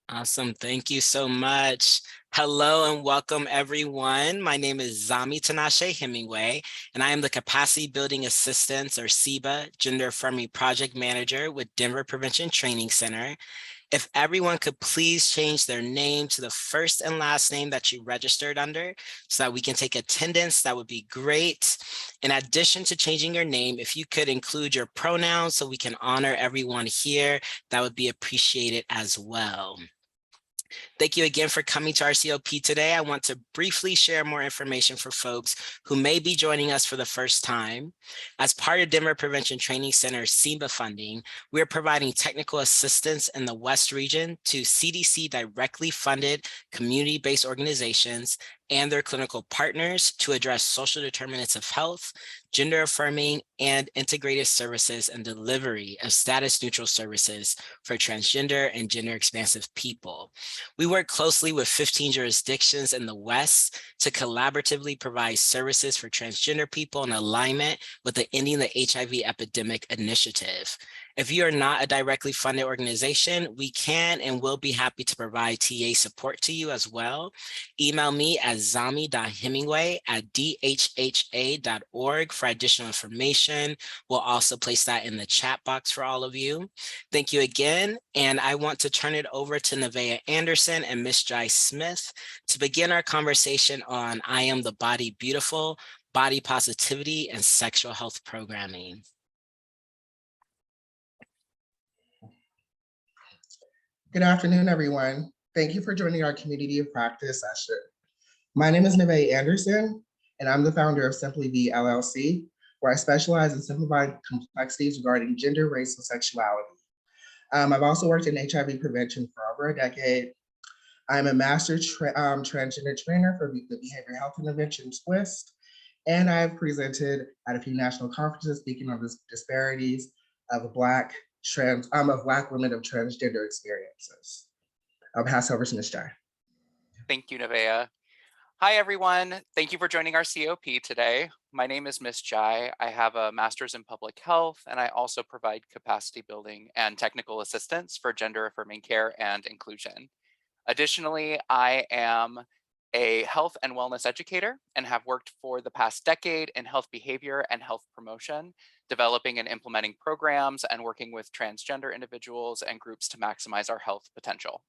Awesome. Thank you so much. Hello and welcome, everyone. My name is Zami Tinashe Hemingway, and I am the Capacity Building Assistance, or CEBA, Gender Affirming Project Manager with Denver Prevention Training Center. If everyone could please change their name to the first and last name that you registered under so that we can take attendance, that would be great. In addition to changing your name, if you could include your pronouns so we can honor everyone here, that would be appreciated as well. Thank you again for coming to our COP today. I want to briefly share more information for folks who may be joining us for the first time. As part of Denver Prevention Training Center's CEBA funding, we're providing technical assistance in the West region to CDC directly funded community-based organizations and their clinical partners to address social determinants of health, gender affirming, and integrated services and delivery of status neutral services for transgender and gender expansive people. We work closely with 15 jurisdictions in the West to collaboratively provide services for transgender people in alignment with the Ending the HIV Epidemic initiative. If you are not a directly funded organization, we can and will be happy to provide TA support to you as well. Email me at zami.hemingway@dhha.org for additional information. We'll also place that in the chat box for all of you. Thank you again. And I want to turn it over to Nevaeh Anderson and Miss Jai Smith to begin our conversation on I Am the Body Beautiful, body positivity, and sexual health programming. Good afternoon, everyone. Thank you for joining our community of practice session. My name is Nevaeh Anderson, and I'm the founder of Simply Be LLC, where I specialize in simplifying complexities regarding gender, race, and sexuality. I've also worked in HIV prevention for over a decade. I'm a master transgender trainer for the Behavioral Health Intervention Twist, and I've presented at a few national conferences speaking on the disparities of Black women of transgender experiences. I'll pass over to Ms. Jai. Thank you, Nevaeh. Hi, everyone. Thank you for joining our COP today. My name is Ms. Jai. I have a master's in public health, and I also provide capacity building and technical assistance for gender affirming care and inclusion. Additionally, I am a health and wellness educator and have worked for the past decade in health behavior and health promotion, developing and implementing programs and working with transgender individuals and groups to maximize our health potential.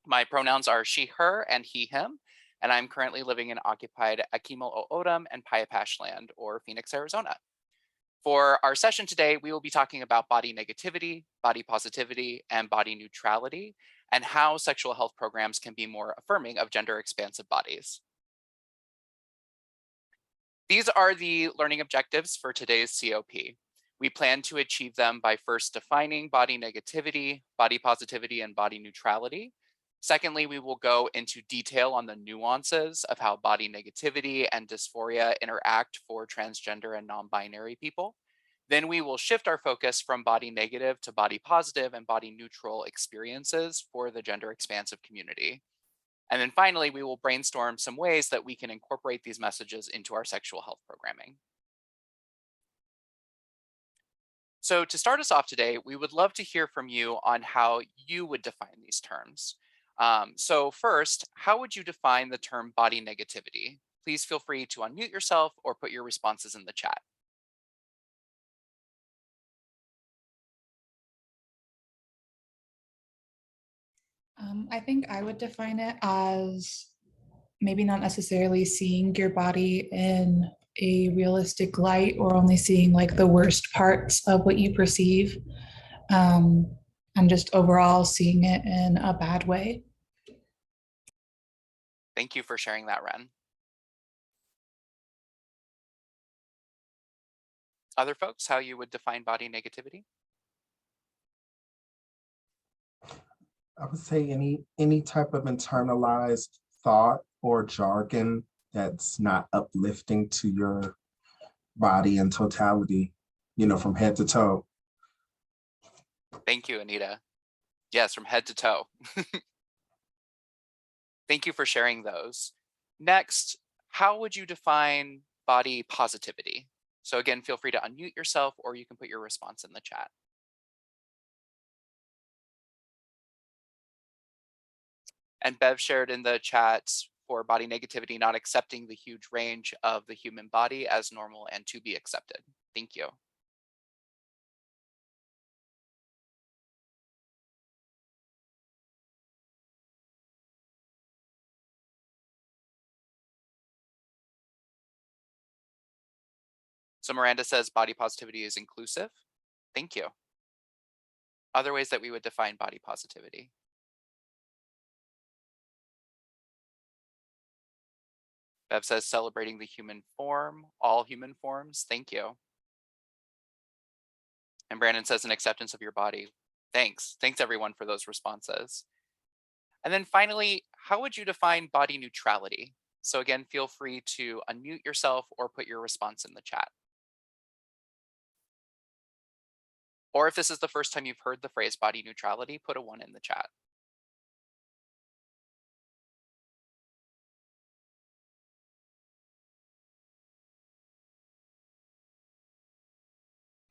My pronouns are she, her, and he, him, and I'm currently living in occupied Akimel O'odham and Payapash land, or Phoenix, Arizona. For our session today, we will be talking about body negativity, body positivity, and body neutrality, and how sexual health programs can be more affirming of gender expansive bodies. These are the learning objectives for today's COP. We plan to achieve them by first defining body negativity, body positivity, and body neutrality. Secondly, we will go into detail on the nuances of how body negativity and dysphoria interact for transgender and non-binary people. Then we will shift our focus from body negative to body positive and body neutral experiences for the gender expansive community. And then finally, we will brainstorm some ways that we can incorporate these messages into our sexual health programming. So to start us off today, we would love to hear from you on how you would define these terms. So first, how would you define the term body negativity? Please feel free to unmute yourself or put your responses in the chat. I think I would define it as maybe not necessarily seeing your body in a realistic light or only seeing like the worst parts of what you perceive, and just overall seeing it in a bad way. Thank you for sharing that, Ren. Other folks, how you would define body negativity? I would say any type of internalized thought or jargon that's not uplifting to your body in totality, from head to toe. Thank you, Anita. Yes, from head to toe. Thank you for sharing those. Next, how would you define body positivity? So again, feel free to unmute yourself or you can put your response in the chat. And Bev shared in the chat for body negativity, not accepting the huge range of the human body as normal and to be accepted. Thank you. So Miranda says body positivity is inclusive. Thank you. Other ways that we would define body positivity. Bev says celebrating the human form, all human forms. Thank you. And Brandon says an acceptance of your body. Thanks. Thanks everyone for those responses. And then finally, how would you define body neutrality? So again, feel free to unmute yourself or put your response in the chat. Or if this is the first time you've heard the phrase body neutrality, put a 1 in the chat.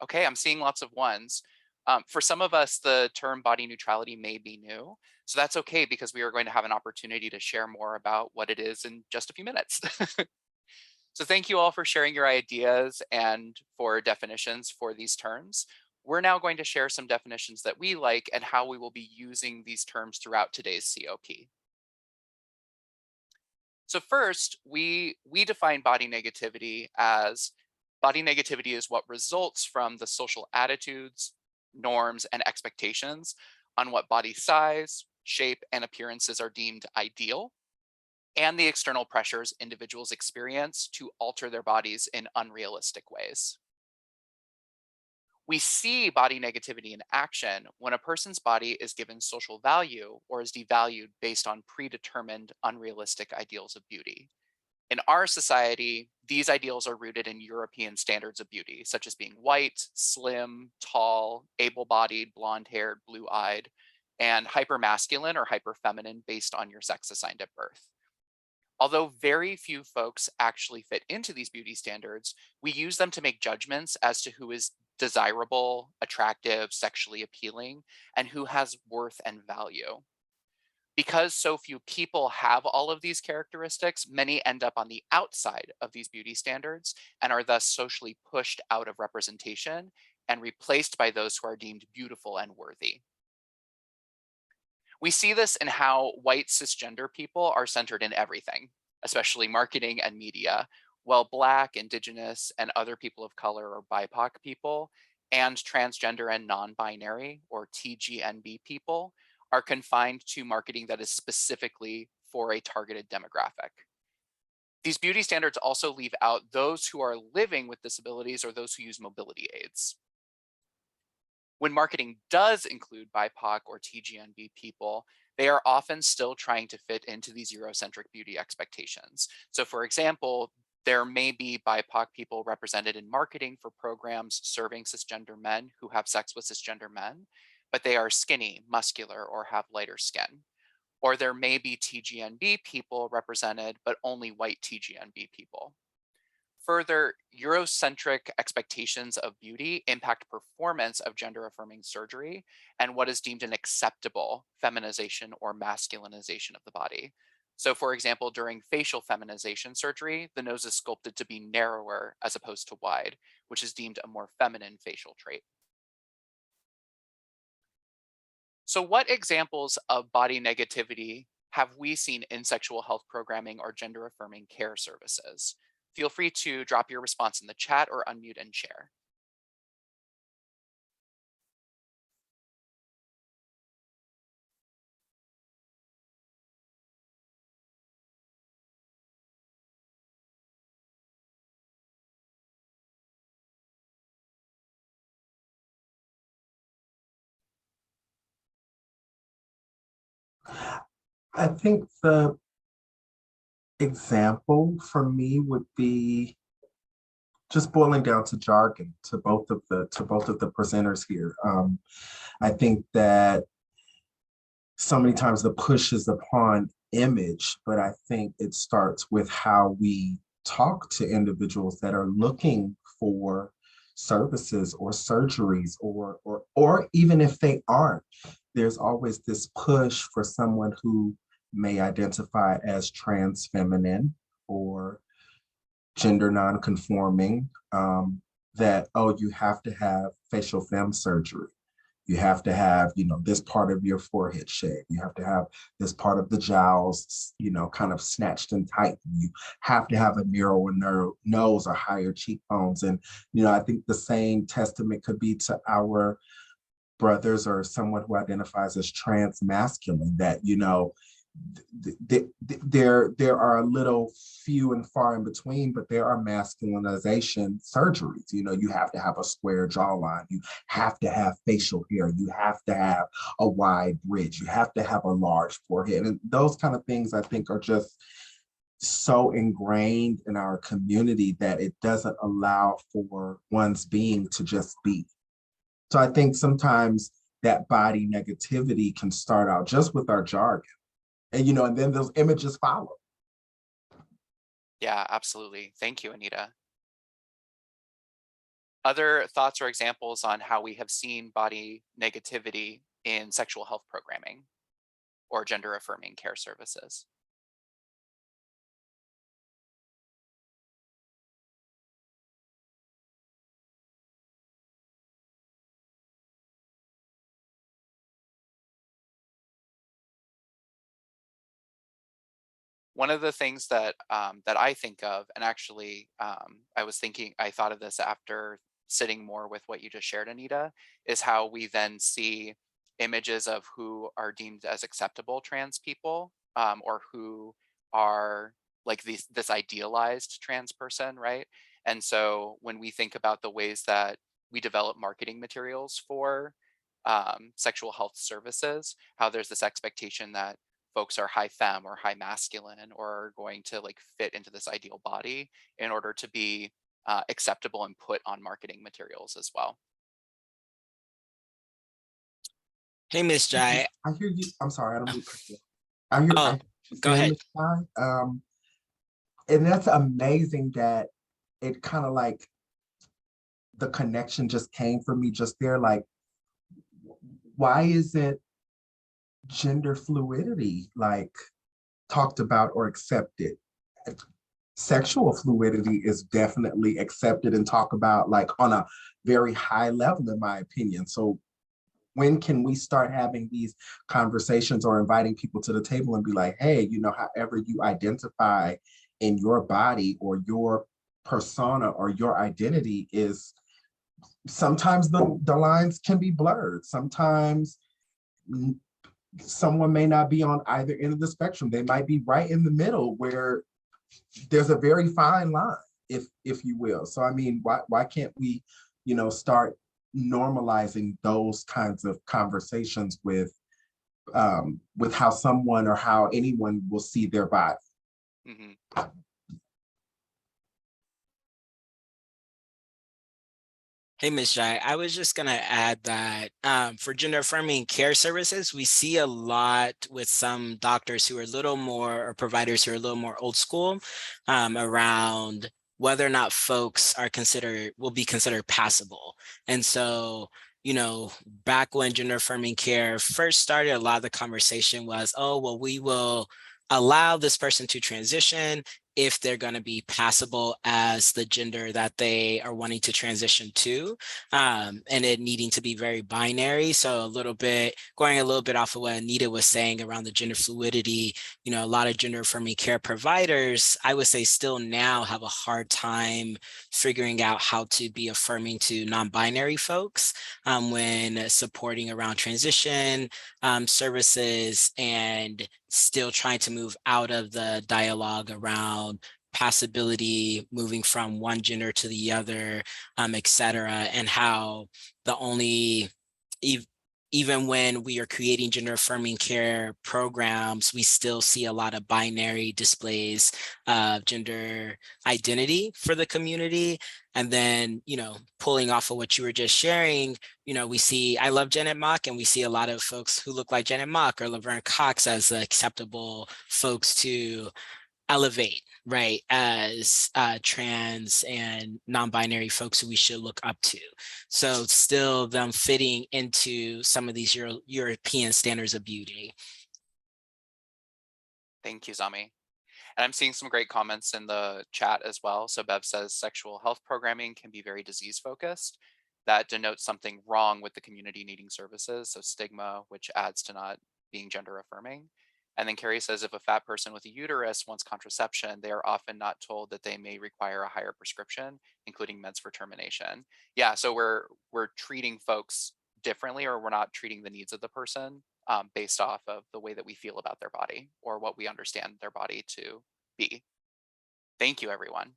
Okay, I'm seeing lots of 1s. For some of us, the term body neutrality may be new. So that's okay because we are going to have an opportunity to share more about what it is in just a few minutes. So thank you all for sharing your ideas and for definitions for these terms. We're now going to share some definitions that we like and how we will be using these terms throughout today's COP. So first, we define body negativity as body negativity is what results from the social attitudes, norms, and expectations on what body size, shape, and appearances are deemed ideal, and the external pressures individuals experience to alter their bodies in unrealistic ways. We see body negativity in action when a person's body is given social value or is devalued based on predetermined unrealistic ideals of beauty. In our society, these ideals are rooted in European standards of beauty, such as being white, slim, tall, able-bodied, blonde-haired, blue-eyed, and hypermasculine or hyperfeminine based on your sex assigned at birth. Although very few folks actually fit into these beauty standards, we use them to make judgments as to who is desirable, attractive, sexually appealing, and who has worth and value. Because so few people have all of these characteristics, many end up on the outside of these beauty standards and are thus socially pushed out of representation and replaced by those who are deemed beautiful and worthy. We see this in how white cisgender people are centered in everything, especially marketing and media, while Black, Indigenous, and other people of color or BIPOC people, and transgender and non-binary or TGNB people are confined to marketing that is specifically for a targeted demographic. These beauty standards also leave out those who are living with disabilities or those who use mobility aids. When marketing does include BIPOC or TGNB people, they are often still trying to fit into these Eurocentric beauty expectations. So for example, there may be BIPOC people represented in marketing for programs serving cisgender men who have sex with cisgender men, but they are skinny, muscular, or have lighter skin. Or there may be TGNB people represented, but only white TGNB people. Further, Eurocentric expectations of beauty impact performance of gender-affirming surgery and what is deemed an acceptable feminization or masculinization of the body. So for example, during facial feminization surgery, the nose is sculpted to be narrower as opposed to wide, which is deemed a more feminine facial trait. So what examples of body negativity have we seen in sexual health programming or gender-affirming care services? Feel free to drop your response in the chat or unmute and share. I think the example for me would be just boiling down to jargon to both of the presenters here. I think that so many times the push is upon image, but I think it starts with how we talk to individuals that are looking for services or surgeries or even if they aren't, there's always this push for someone who may identify as trans feminine or gender non-conforming, that, oh, you have to have facial femme surgery. You have to have, this part of your forehead shaved. You have to have this part of the jowls, kind of snatched and tightened. You have to have a narrower nose or higher cheekbones. And, I think the same testament could be to our brothers or someone who identifies as trans masculine, that, there are a little few and far in between, but there are masculinization surgeries. You have to have a square jawline. You have to have facial hair. You have to have a wide bridge. You have to have a large forehead. And those kind of things, I think, are just so ingrained in our community that it doesn't allow for one's being to just be. So I think sometimes that body negativity can start out just with our jargon. And, and then those images follow. Yeah, absolutely. Thank you, Anita. Other thoughts or examples on how we have seen body negativity in sexual health programming or gender affirming care services? One of the things that that I think of, and actually I thought of this after sitting more with what you just shared, Anita, is how we then see images of who are deemed as acceptable trans people, or who are like this idealized trans person, right? And so when we think about the ways that we develop marketing materials for sexual health services, how there's this expectation that folks are high femme or high masculine or are going to like fit into this ideal body in order to be acceptable and put on marketing materials as well. Hey, Miss Jai. I hear you. I'm sorry, I don't mean to cut you. I hear you Go saying, ahead. Ms. Jai. And that's amazing that it kind of like the connection just came for me just there. Like, why isn't gender fluidity like talked about or accepted? Sexual fluidity is definitely accepted and talked about like on a very high level, in my opinion. So when can we start having these conversations or inviting people to the table and be like, hey, however you identify in your body or your persona or your identity is, sometimes the lines can be blurred. Sometimes someone may not be on either end of the spectrum. They might be right in the middle where there's a very fine line, if you will. So I mean, why can't we, start normalizing those kinds of conversations with how someone or how anyone will see their body? Mm-hmm. Hey, Ms. Jai, I was just going to add that for gender affirming care services, we see a lot with some doctors who are a little more, or providers who are a little more old school around whether or not folks will be considered passable. And so, back when gender affirming care first started, a lot of the conversation was, oh, well, we will allow this person to transition if they're going to be passable as the gender that they are wanting to transition to, and it needing to be very binary. So going a little bit off of what Anita was saying around the gender fluidity, a lot of gender affirming care providers, I would say still now have a hard time figuring out how to be affirming to non-binary folks when supporting around transition services, and still trying to move out of the dialogue around possibility, moving from one gender to the other, et cetera, and how the only, even when we are creating gender affirming care programs, we still see a lot of binary displays of gender identity for the community. And then, pulling off of what you were just sharing, I love Janet Mock, and we see a lot of folks who look like Janet Mock or Laverne Cox as acceptable folks to elevate, right, as trans and non-binary folks who we should look up to. So still them fitting into some of these European standards of beauty. Thank you, Zami. And I'm seeing some great comments in the chat as well. So Bev says sexual health programming can be very disease focused. That denotes something wrong with the community needing services. So stigma, which adds to not being gender affirming. And then Carrie says if a fat person with a uterus wants contraception, they are often not told that they may require a higher prescription, including meds for termination. Yeah, so we're treating folks differently, or we're not treating the needs of the person based off of the way that we feel about their body or what we understand their body to be. Thank you, everyone.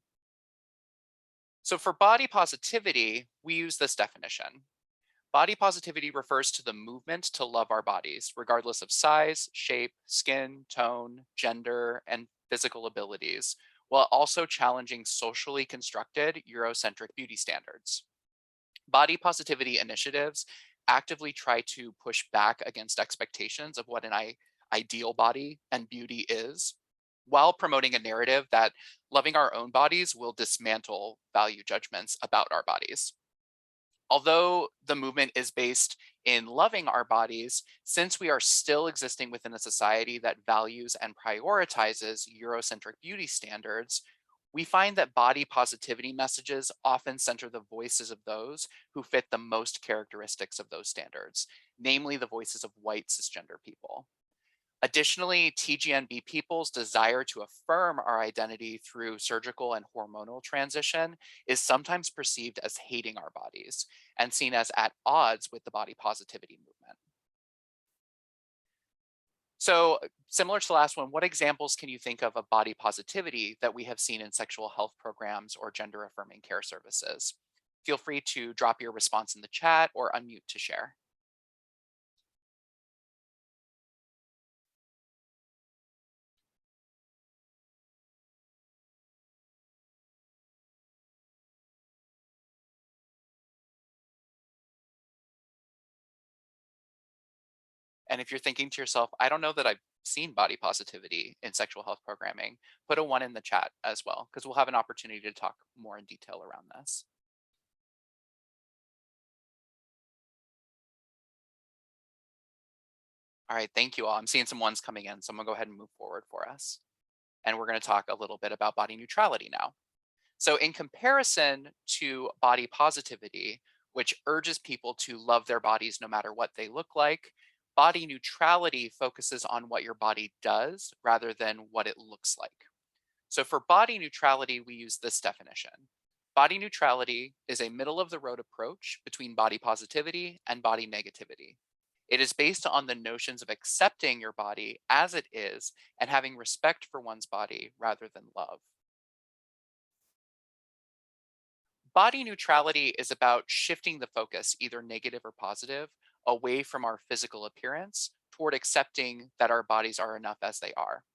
So for body positivity, we use this definition. Body positivity refers to the movement to love our bodies, regardless of size, shape, skin, tone, gender, and physical abilities, while also challenging socially constructed Eurocentric beauty standards. Body positivity initiatives actively try to push back against expectations of what an ideal body and beauty is, while promoting a narrative that loving our own bodies will dismantle value judgments about our bodies. Although the movement is based in loving our bodies, since we are still existing within a society that values and prioritizes Eurocentric beauty standards, we find that body positivity messages often center the voices of those who fit the most characteristics of those standards, namely the voices of white cisgender people. Additionally, TGNB people's desire to affirm our identity through surgical and hormonal transition is sometimes perceived as hating our bodies and seen as at odds with the body positivity movement. So similar to the last one, what examples can you think of body positivity that we have seen in sexual health programs or gender affirming care services? Feel free to drop your response in the chat or unmute to share. And if you're thinking to yourself, I don't know that I've seen body positivity in sexual health programming, put a 1 in the chat as well, because we'll have an opportunity to talk more in detail around this. All right, thank you all. I'm seeing some ones coming in, so I'm gonna go ahead and move forward for us. And we're gonna talk a little bit about body neutrality now. So in comparison to body positivity, which urges people to love their bodies no matter what they look like, body neutrality focuses on what your body does rather than what it looks like. So for body neutrality, we use this definition. Body neutrality is a middle of the road approach between body positivity and body negativity. It is based on the notions of accepting your body as it is and having respect for one's body rather than love. Body neutrality is about shifting the focus, either negative or positive, away from our physical appearance toward accepting that our bodies are enough as they are.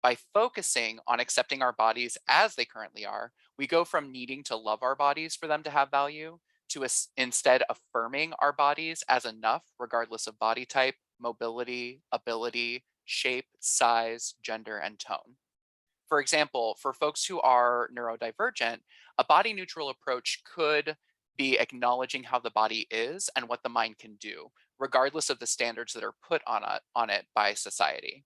By focusing on accepting our bodies as they currently are, we go from needing to love our bodies for them to have value to instead affirming our bodies as enough, regardless of body type, mobility, ability, shape, size, gender, and tone. For example, for folks who are neurodivergent, a body neutral approach could be acknowledging how the body is and what the mind can do, regardless of the standards that are put on it by society.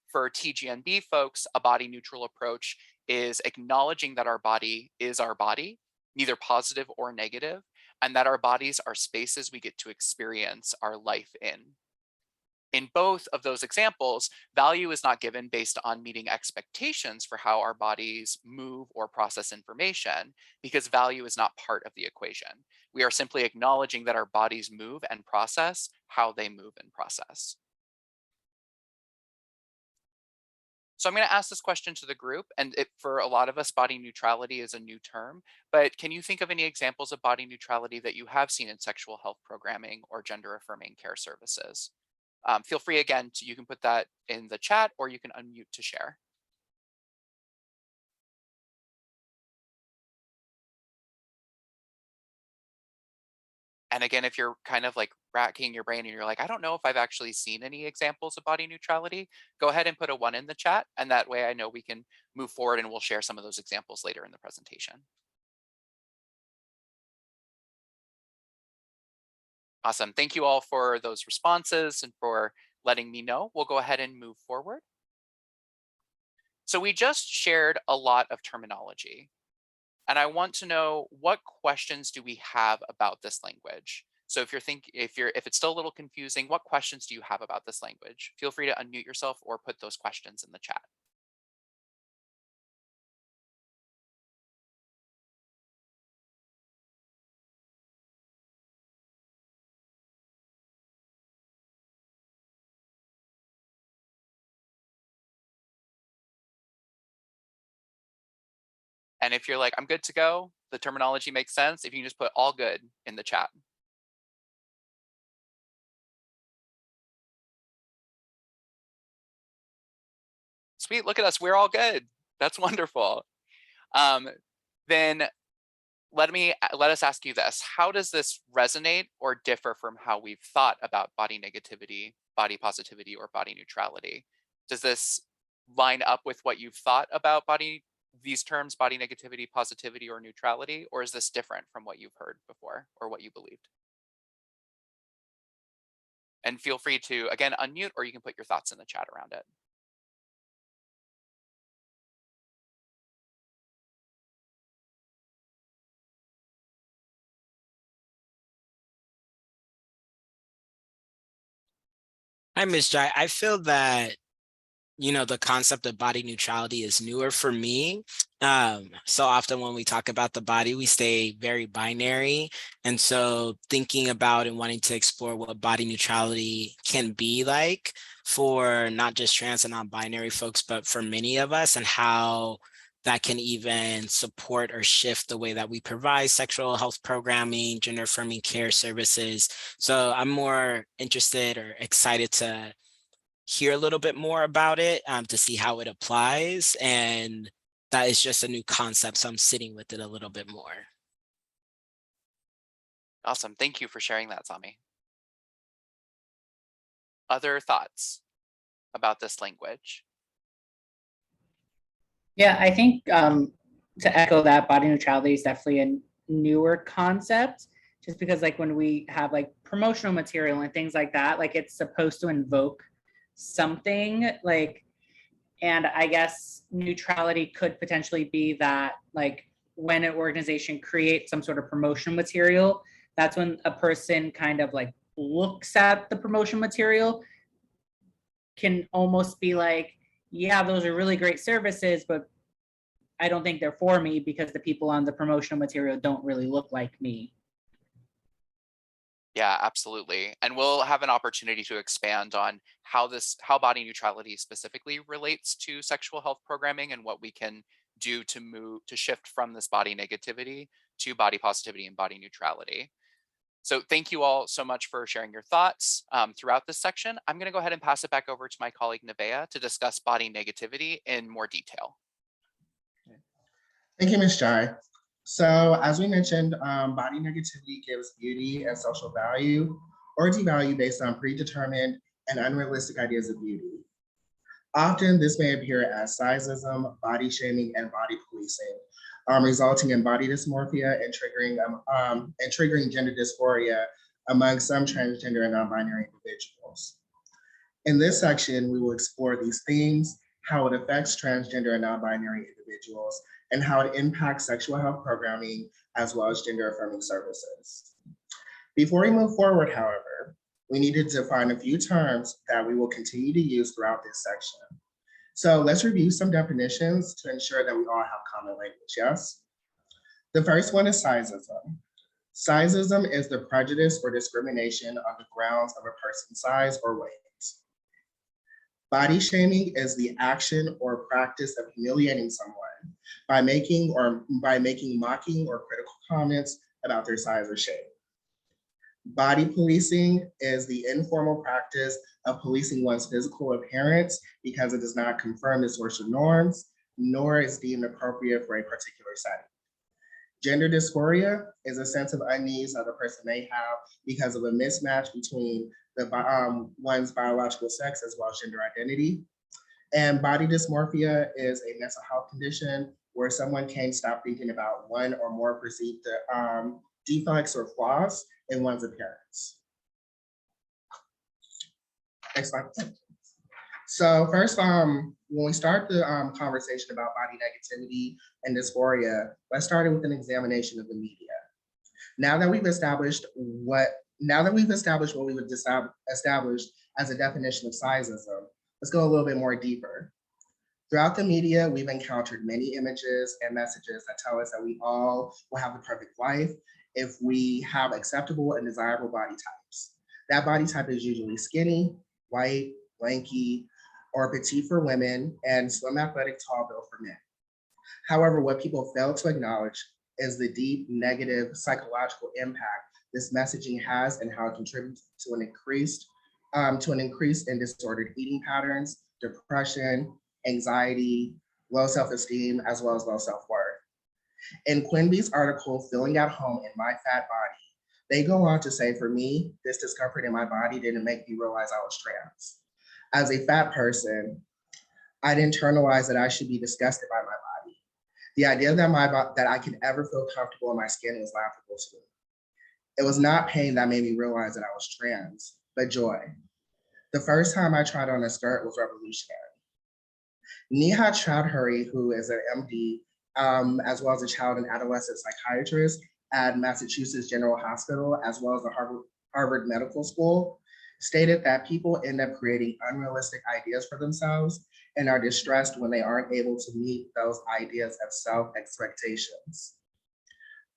For TGNB folks, a body neutral approach is acknowledging that our body is our body, neither positive or negative, and that our bodies are spaces we get to experience our life in. In both of those examples, value is not given based on meeting expectations for how our bodies move or process information, because value is not part of the equation. We are simply acknowledging that our bodies move and process how they move and process. So I'm going to ask this question to the group, and for a lot of us, body neutrality is a new term, but can you think of any examples of body neutrality that you have seen in sexual health programming or gender affirming care services? Feel free again, you can put that in the chat or you can unmute to share. And again, if you're kind of like racking your brain and you're like, I don't know if I've actually seen any examples of body neutrality, go ahead and put a 1 in the chat. And that way I know we can move forward and we'll share some of those examples later in the presentation. Awesome. Thank you all for those responses and for letting me know. We'll go ahead and move forward. So we just shared a lot of terminology, and I want to know, what questions do we have about this language? So if it's still a little confusing, what questions do you have about this language? Feel free to unmute yourself or put those questions in the chat. And if you're like, I'm good to go, the terminology makes sense, if you can just put all good in the chat. Sweet, look at us, we're all good. That's wonderful. Then let us ask you this. How does this resonate or differ from how we've thought about body negativity, body positivity, or body neutrality? Does this line up with what you've thought about these terms, body negativity, positivity, or neutrality? Or is this different from what you've heard before or what you believed? And feel free to, again, unmute, or you can put your thoughts in the chat around it. Hi, Ms. Jai. I feel that, the concept of body neutrality is newer for me. So often when we talk about the body, we stay very binary. And so thinking about and wanting to explore what body neutrality can be like for not just trans and non-binary folks, but for many of us, and how that can even support or shift the way that we provide sexual health programming, gender affirming care services. So I'm more interested or excited to hear a little bit more about it, to see how it applies. And that is just a new concept, so I'm sitting with it a little bit more. Awesome, thank you for sharing that, Sami. Other thoughts about this language? Yeah, I think to echo that, body neutrality is definitely a newer concept, just because like when we have like promotional material and things like that, like it's supposed to invoke something like, and I guess neutrality could potentially be that like when an organization creates some sort of promotional material, that's when a person kind of like looks at the promotion material, can almost be like, yeah, those are really great services, but I don't think they're for me because the people on the promotional material don't really look like me. Yeah, absolutely. And we'll have an opportunity to expand on how body neutrality specifically relates to sexual health programming and what we can do to shift from this body negativity to body positivity and body neutrality. So thank you all so much for sharing your thoughts throughout this section. I'm going to go ahead and pass it back over to my colleague Nevaeh to discuss body negativity in more detail. Thank you, Ms. Jai. So as we mentioned, body negativity gives beauty and social value or devalue based on predetermined and unrealistic ideas of beauty. Often this may appear as sizeism, body shaming, and body policing, resulting in body dysmorphia and triggering gender dysphoria among some transgender and non-binary individuals. In this section, we will explore these themes, how it affects transgender and non-binary individuals, and how it impacts sexual health programming, as well as gender affirming services. Before we move forward, however, we need to define a few terms that we will continue to use throughout this section. So let's review some definitions to ensure that we all have common language, yes? The first one is sizeism. Sizeism is the prejudice or discrimination on the grounds of a person's size or weight. Body shaming is the action or practice of humiliating someone by making mocking or critical comments about their size or shape. Body policing is the informal practice of policing one's physical appearance because it does not confirm the social norms, nor is deemed appropriate for a particular setting. Gender dysphoria is a sense of unease that a person may have because of a mismatch between one's biological sex as well as gender identity. And body dysmorphia is a mental health condition where someone can't stop thinking about one or more perceived defects or flaws in one's appearance. Next slide. So first, when we start the conversation about body negativity and dysphoria, let's start it with an examination of the media. Now that we've established what we would establish as a definition of sizeism, let's go a little bit more deeper. Throughout the media, we've encountered many images and messages that tell us that we all will have the perfect life if we have acceptable and desirable body types. That body type is usually skinny, white, lanky, or petite for women, and slim, athletic, tall, built for men. However, what people fail to acknowledge is the deep negative psychological impact this messaging has and how it contributes to an increase in disordered eating patterns, depression, anxiety, low self-esteem, as well as low self-worth. In Quimby's article, Feeling at Home in My Fat Body, they go on to say, for me, this discomfort in my body didn't make me realize I was trans. As a fat person, I'd internalized that I should be disgusted by my body. The idea that I could ever feel comfortable in my skin was laughable to me. It was not pain that made me realize that I was trans, but joy. The first time I tried on a skirt was revolutionary. Nevaeh Chowdhury, who is an MD, as well as a child and adolescent psychiatrist at Massachusetts General Hospital, as well as the Harvard Medical School, stated that people end up creating unrealistic ideas for themselves and are distressed when they aren't able to meet those ideas of self-expectations.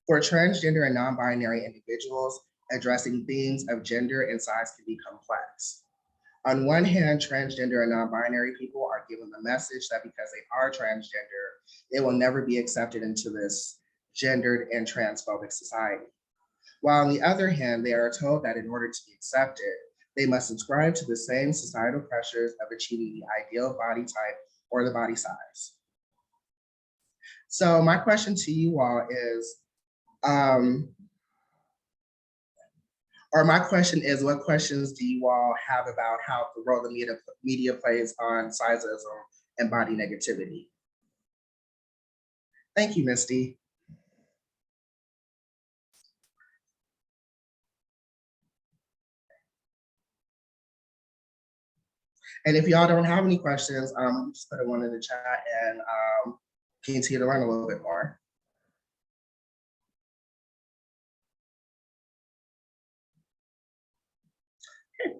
For transgender and non-binary individuals, addressing themes of gender and size can be complex. On one hand, transgender and non-binary people are given the message that because they are transgender, they will never be accepted into this gendered and transphobic society. While on the other hand, they are told that in order to be accepted, they must subscribe to the same societal pressures of achieving the ideal body type or the body size. So my question to you all is, what questions do you all have about how the role the media plays on sizeism and body negativity? Thank you, Misty. And if y'all don't have any questions, just put one in the chat and continue to learn a little bit more.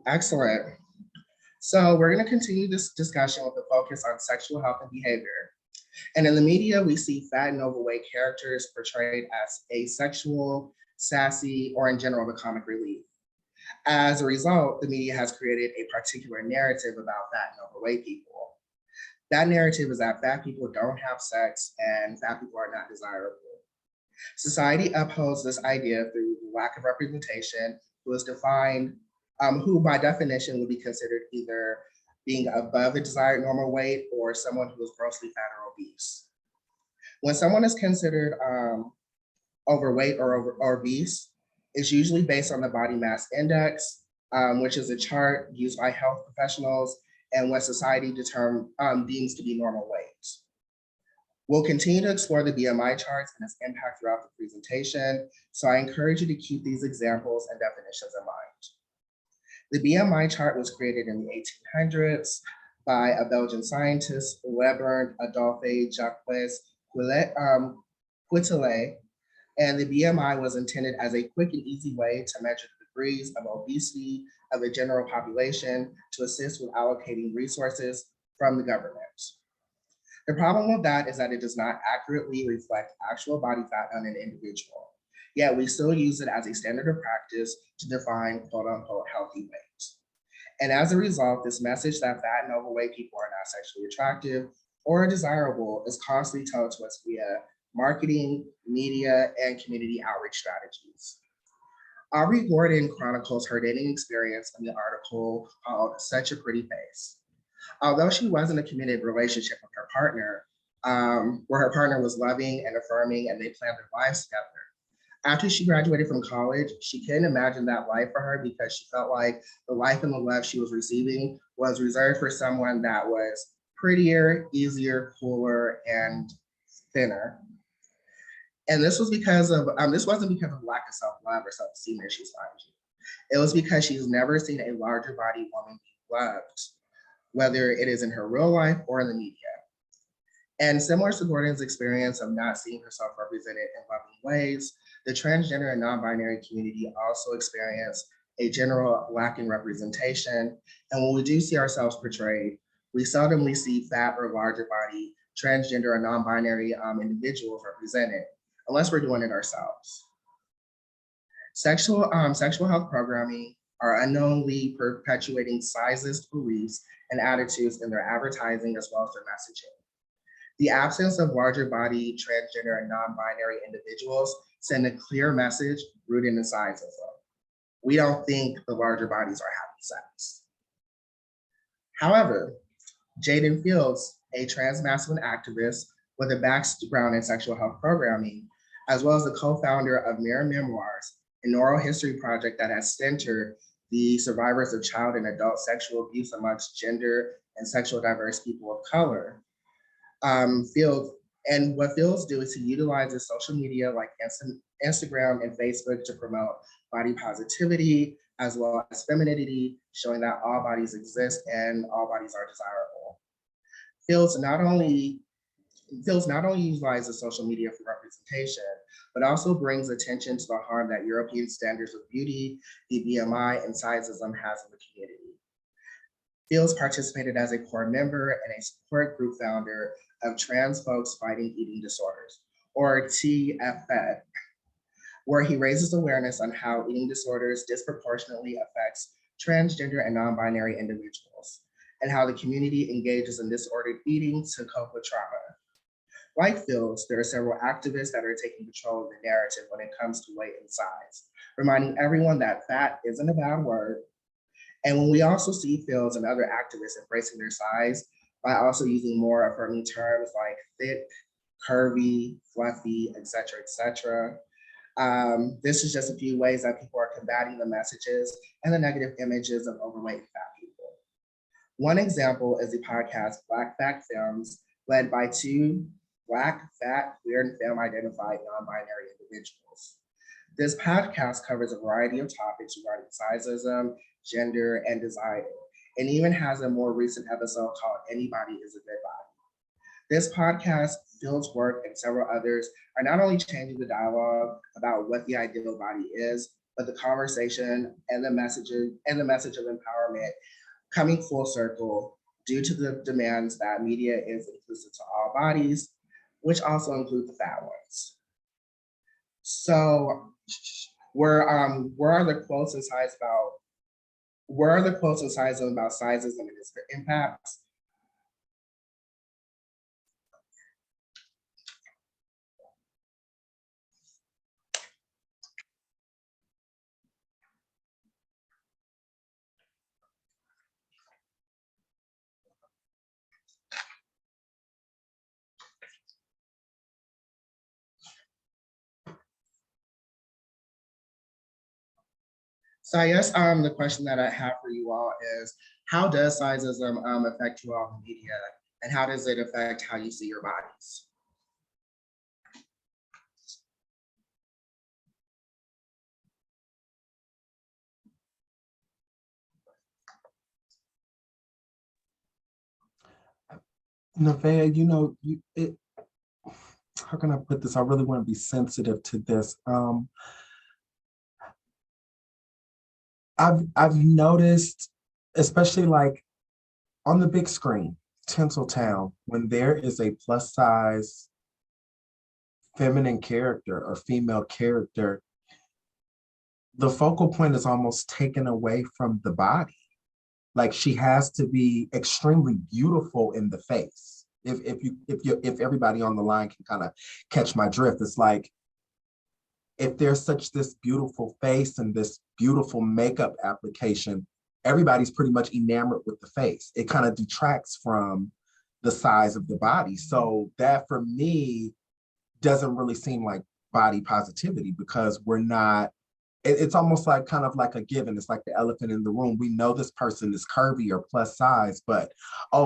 Excellent. So we're going to continue this discussion with a focus on sexual health and behavior. And in the media, we see fat and overweight characters portrayed as asexual, sassy, or in general, the comic relief. As a result, the media has created a particular narrative about fat and overweight people. That narrative is that fat people don't have sex and fat people are not desirable. Society upholds this idea through lack of representation, who by definition would be considered either being above the desired normal weight or someone who is grossly fat or obese. When someone is considered overweight or obese, it's usually based on the body mass index, which is a chart used by health professionals and what society deems to be normal weight. We'll continue to explore the BMI charts and its impact throughout the presentation, so I encourage you to keep these examples and definitions in mind. The BMI chart was created in the 1800s by a Belgian scientist, Lebrun Adolphe Jacques Quetelet, and the BMI was intended as a quick and easy way to measure the degrees of obesity of the general population to assist with allocating resources from the government. The problem with that is that it does not accurately reflect actual body fat on an individual, yet we still use it as a standard of practice to define quote unquote healthy weight. And as a result, this message that fat and overweight people are not sexually attractive or desirable is constantly told to us via marketing, media, and community outreach strategies. Aubrey Gordon chronicles her dating experience in the article called Such a Pretty Face. Although she was in a committed relationship with her partner, where her partner was loving and affirming and they planned their lives together, after she graduated from college, she couldn't imagine that life for her because she felt like the life and the love she was receiving was reserved for someone that was prettier, easier, cooler, and thinner. And this wasn't because of lack of self-love or self-esteem that she's finding. It was because she's never seen a larger body woman be loved whether it is in her real life or in the media. And similar to Gordon's experience of not seeing herself represented in loving ways, the transgender and non-binary community also experience a general lack in representation. And when we do see ourselves portrayed, we seldomly see fat or larger body transgender or non-binary individuals represented, unless we're doing it ourselves. Sexual health programming are unknowingly perpetuating sizist beliefs and attitudes in their advertising as well as their messaging. The absence of larger body transgender and non-binary individuals send a clear message rooted in sizism. We don't think the larger bodies are having sex. However, Jaden Fields, a transmasculine activist with a background in sexual health programming, as well as the co-founder of Mirror Memoirs, an oral history project that has centered the survivors of child and adult sexual abuse amongst gender and sexual diverse people of color. What Fields do is to utilize his social media like Instagram and Facebook to promote body positivity, as well as femininity, showing that all bodies exist and all bodies are desirable. Fields not only utilizes social media for representation, but also brings attention to the harm that European standards of beauty, the BMI, and sizeism has in the community. Fields participated as a core member and a support group founder of Trans Folks Fighting Eating Disorders, or TFED, where he raises awareness on how eating disorders disproportionately affects transgender and non-binary individuals, and how the community engages in disordered eating to cope with trauma. Like Fields, there are several activists that are taking control of the narrative when it comes to weight and size, reminding everyone that fat isn't a bad word. And when we also see Fields and other activists embracing their size by also using more affirming terms like thick, curvy, fluffy, et cetera, this is just a few ways that people are combating the messages and the negative images of overweight and fat people. One example is the podcast Black Fact Films, led by two Black, fat, queer, and femme-identified non-binary individuals. This podcast covers a variety of topics regarding sizism, gender, and design, and even has a more recent episode called Anybody is a Good Body. This podcast, Fields' work, and several others are not only changing the dialogue about what the ideal body is, but the conversation and the message of empowerment coming full circle due to the demands that media is inclusive to all bodies, which also include the fat ones. So, where are the quotes and size about sizes and its impacts? So I guess the question that I have for you all is, how does sizeism affect you all in the media, and how does it affect how you see your bodies? Nevaeh, how can I put this? I really want to be sensitive to this. I've noticed, especially like on the big screen, Tinseltown, when there is a plus size feminine character or female character, the focal point is almost taken away from the body. Like she has to be extremely beautiful in the face. If everybody on the line can kind of catch my drift, it's like, if there's this beautiful face and this beautiful makeup application, everybody's pretty much enamored with the face. It kind of detracts from the size of the body. So that for me doesn't really seem like body positivity, because we're not, it's almost like kind of like a given. It's like the elephant in the room. We know this person is curvy or plus size, but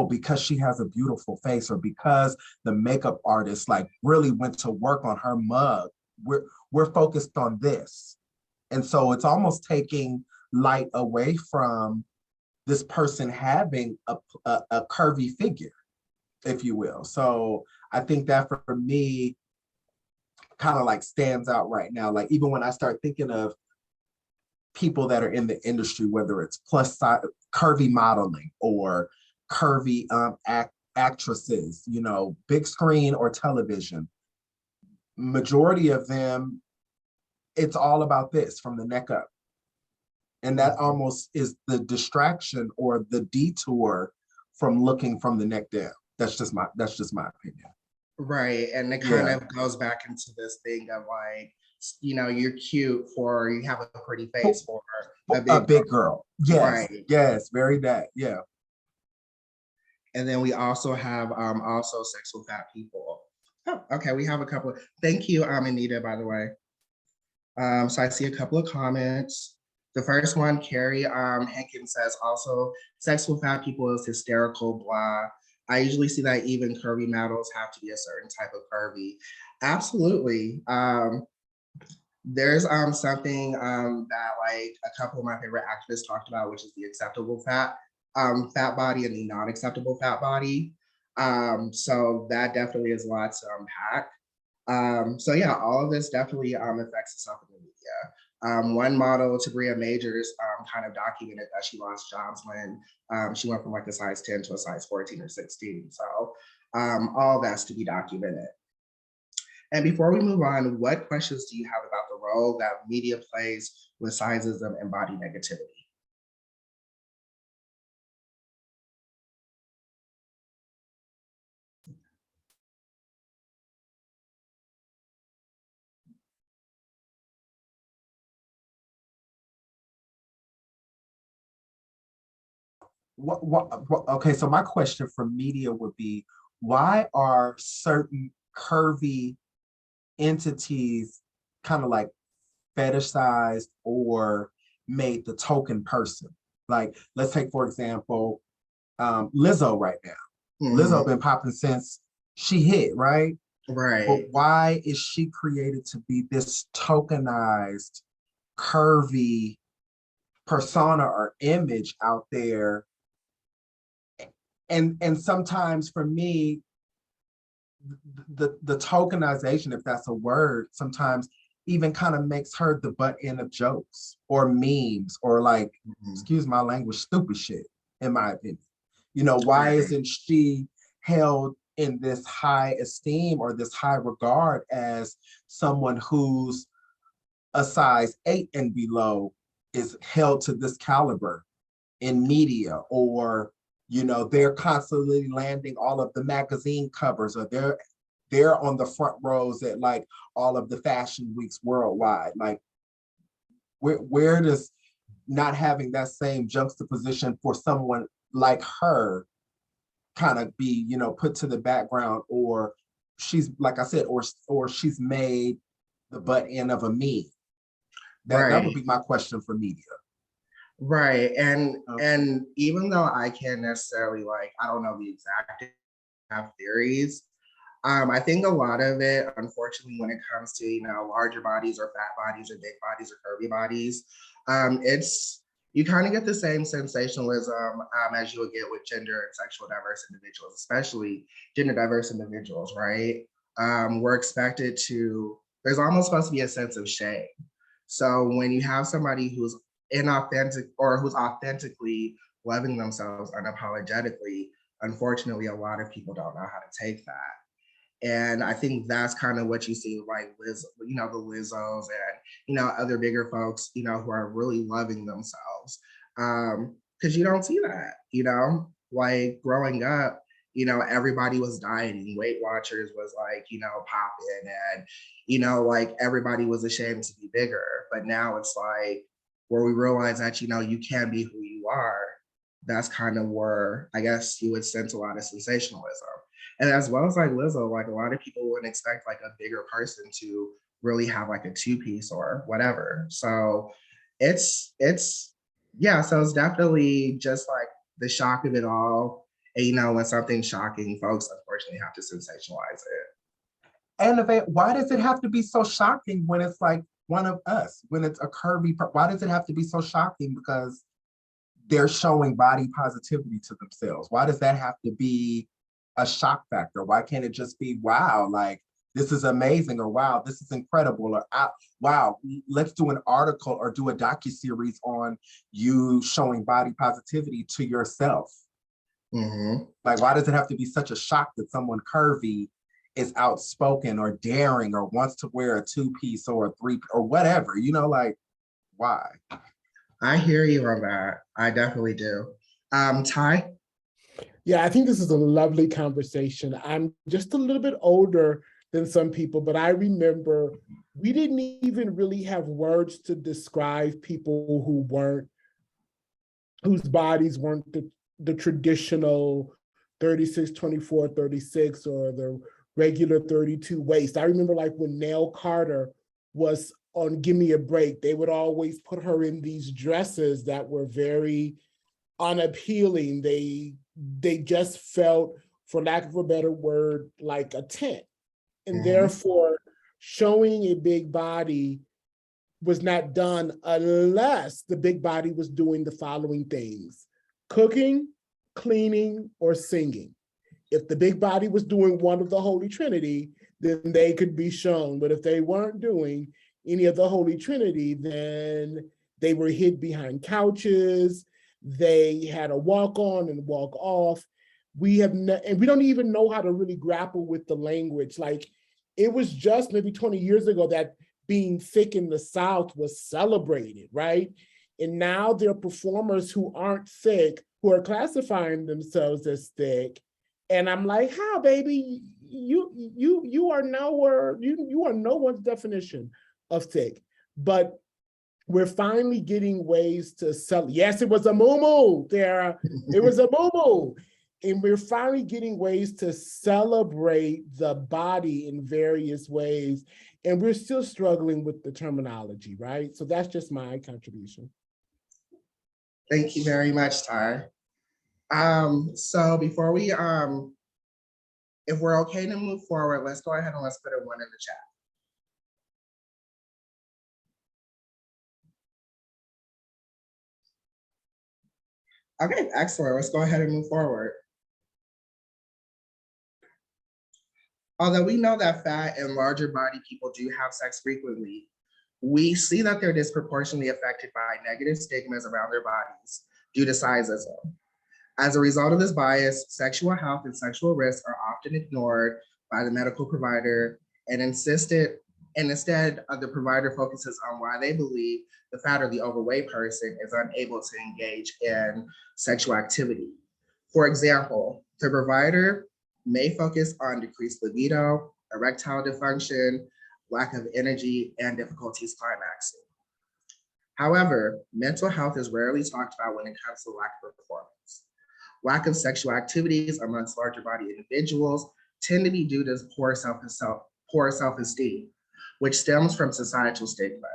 because she has a beautiful face, or because the makeup artist like really went to work on her mug, we're focused on this. And so it's almost taking light away from this person having a curvy figure, if you will. So I think that for me kind of like stands out right now. Like even when I start thinking of people that are in the industry, whether it's plus size, curvy modeling or curvy actresses, you know, big screen or television, majority of them, it's all about this from the neck up. And that almost is the distraction or the detour from looking from the neck down. That's just my opinion. Right. And it kind of goes back into this thing of like, you know, you're cute for, you have a pretty face for a big girl. Yes. Right. Yes. Very that. Yeah. And then we also have also sexual fat people. Oh, okay. We have a couple of, thank you, Anita, by the way. So I see a couple of comments. The first one, Carrie Hankins says, also, sexual fat people is hysterical, blah. I usually see that even curvy models have to be a certain type of curvy. Absolutely. There's something that like a couple of my favorite activists talked about, which is the acceptable fat body and the non-acceptable fat body. So that definitely is a lot to unpack. So yeah, all of this definitely affects itself in the media. One model, Tabria Majors, kind of documented that she lost jobs when she went from like a size 10 to a size 14 or 16. So all that's to be documented. And before we move on, what questions do you have about the role that media plays with sizeism and body negativity? Okay, so my question for media would be, why are certain curvy entities kind of like fetishized or made the token person? Like, let's take, for example, Lizzo right now. Lizzo been popping since she hit, right? Right. But why is she created to be this tokenized, curvy persona or image out there? And sometimes for me, the tokenization, if that's a word, sometimes even kind of makes her the butt end of jokes or memes or like, excuse my language, stupid shit, in my opinion. You know, why isn't she held in this high esteem or this high regard as someone who's a size 8 and below is held to this caliber in media? Or, you know, they're constantly landing all of the magazine covers, or they're on the front rows at like all of the fashion weeks worldwide. Like, where does not having that same juxtaposition for someone like her kind of be, you know, put to the background, or she's, like I said, or she's made the butt end of a meme? That would be my question for media. Right. And even though I can't necessarily, like, I don't know the exact theories, I think a lot of it, unfortunately, when it comes to, you know, larger bodies or fat bodies or big bodies or curvy bodies, it's, you kind of get the same sensationalism as you would get with gender and sexual diverse individuals, especially gender diverse individuals, right? We're expected to, there's almost supposed to be a sense of shame. So when you have somebody who's inauthentic or who's authentically loving themselves unapologetically, unfortunately, a lot of people don't know how to take that. And I think that's kind of what you see, like Liz, you know, the Lizzos and, you know, other bigger folks, you know, who are really loving themselves. Because you don't see that, you know, like growing up, you know, everybody was dieting. Weight Watchers was like, you know, popping, and, you know, like everybody was ashamed to be bigger. But now it's like where we realize that, you know, you can be who you are. That's kind of where I guess you would sense a lot of sensationalism. And as well as like Lizzo, like a lot of people wouldn't expect like a bigger person to really have like a two-piece or whatever. So it's yeah, so it's definitely just like the shock of it all. And you know, when something's shocking, folks unfortunately have to sensationalize it. And why does it have to be so shocking when it's like one of us, when it's a curvy, why does it have to be so shocking? Because they're showing body positivity to themselves? Why does that have to be a shock factor? Why can't it just be, wow, like this is amazing, or wow, this is incredible, or wow, let's do an article or do a docuseries on you showing body positivity to yourself? Like, why does it have to be such a shock that someone curvy is outspoken or daring or wants to wear a 2-piece or a 3 or whatever, you know, like, why? I hear you on that. I definitely do. Ty? Yeah, I think this is a lovely conversation. I'm just a little bit older than some people, but I remember we didn't even really have words to describe people whose bodies weren't the traditional 36, 24, 36, or the regular 32 waist. I remember like when Nell Carter was on Give Me a Break, they would always put her in these dresses that were very unappealing. They just felt, for lack of a better word, like a tent. And therefore, showing a big body was not done unless the big body was doing the following things: cooking, cleaning, or singing. If the big body was doing one of the Holy Trinity, then they could be shown. But if they weren't doing any of the Holy Trinity, then they were hid behind couches. They had a walk on and walk off. And we don't even know how to really grapple with the language. Like, it was just maybe 20 years ago that being thick in the South was celebrated, right? And now there are performers who aren't thick, who are classifying themselves as thick. And I'm like, how, baby? You are nowhere, you are no one's definition of thick. But we're finally getting ways to sell. Yes, it was a moo-moo, Tara. It was a moo-moo. And we're finally getting ways to celebrate the body in various ways. And we're still struggling with the terminology, right? So that's just my contribution. Thank you very much, Ty. So before we, if we're okay to move forward, let's go ahead and let's put a 1 in the chat. Okay, excellent. Let's go ahead and move forward. Although we know that fat and larger body people do have sex frequently, we see that they're disproportionately affected by negative stigmas around their bodies due to sizeism. As a result of this bias, sexual health and sexual risks are often ignored by the medical provider, and instead the provider focuses on why they believe the fat or the overweight person is unable to engage in sexual activity. For example, the provider may focus on decreased libido, erectile dysfunction, lack of energy, and difficulties climaxing. However, mental health is rarely talked about when it comes to lack of performance. Lack of sexual activities amongst larger body individuals tend to be due to poor self-esteem, which stems from societal stigma.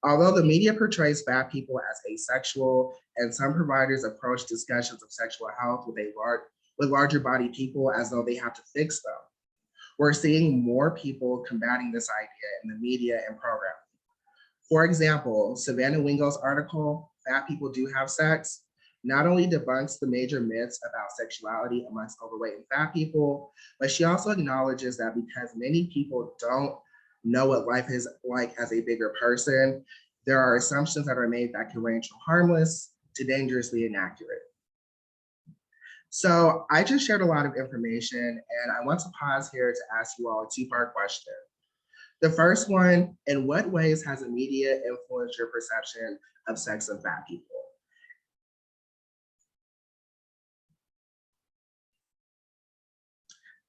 Although the media portrays fat people as asexual, and some providers approach discussions of sexual health with larger body people as though they have to fix them, we're seeing more people combating this idea in the media and programming. For example, Savannah Wingo's article, Fat People Do Have Sex, not only debunks the major myths about sexuality amongst overweight and fat people, but she also acknowledges that because many people don't know what life is like as a bigger person, there are assumptions that are made that can range from harmless to dangerously inaccurate. So I just shared a lot of information, and I want to pause here to ask you all a 2-part question. The first one, in what ways has the media influenced your perception of sex and fat people?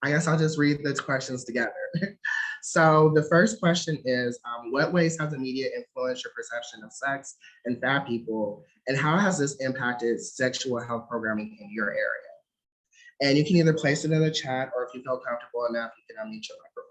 I guess I'll just read the questions together. So the first question is, what ways has the media influenced your perception of sex and fat people, and how has this impacted sexual health programming in your area? And you can either place it in the chat, or if you feel comfortable enough, you can unmute your microphone.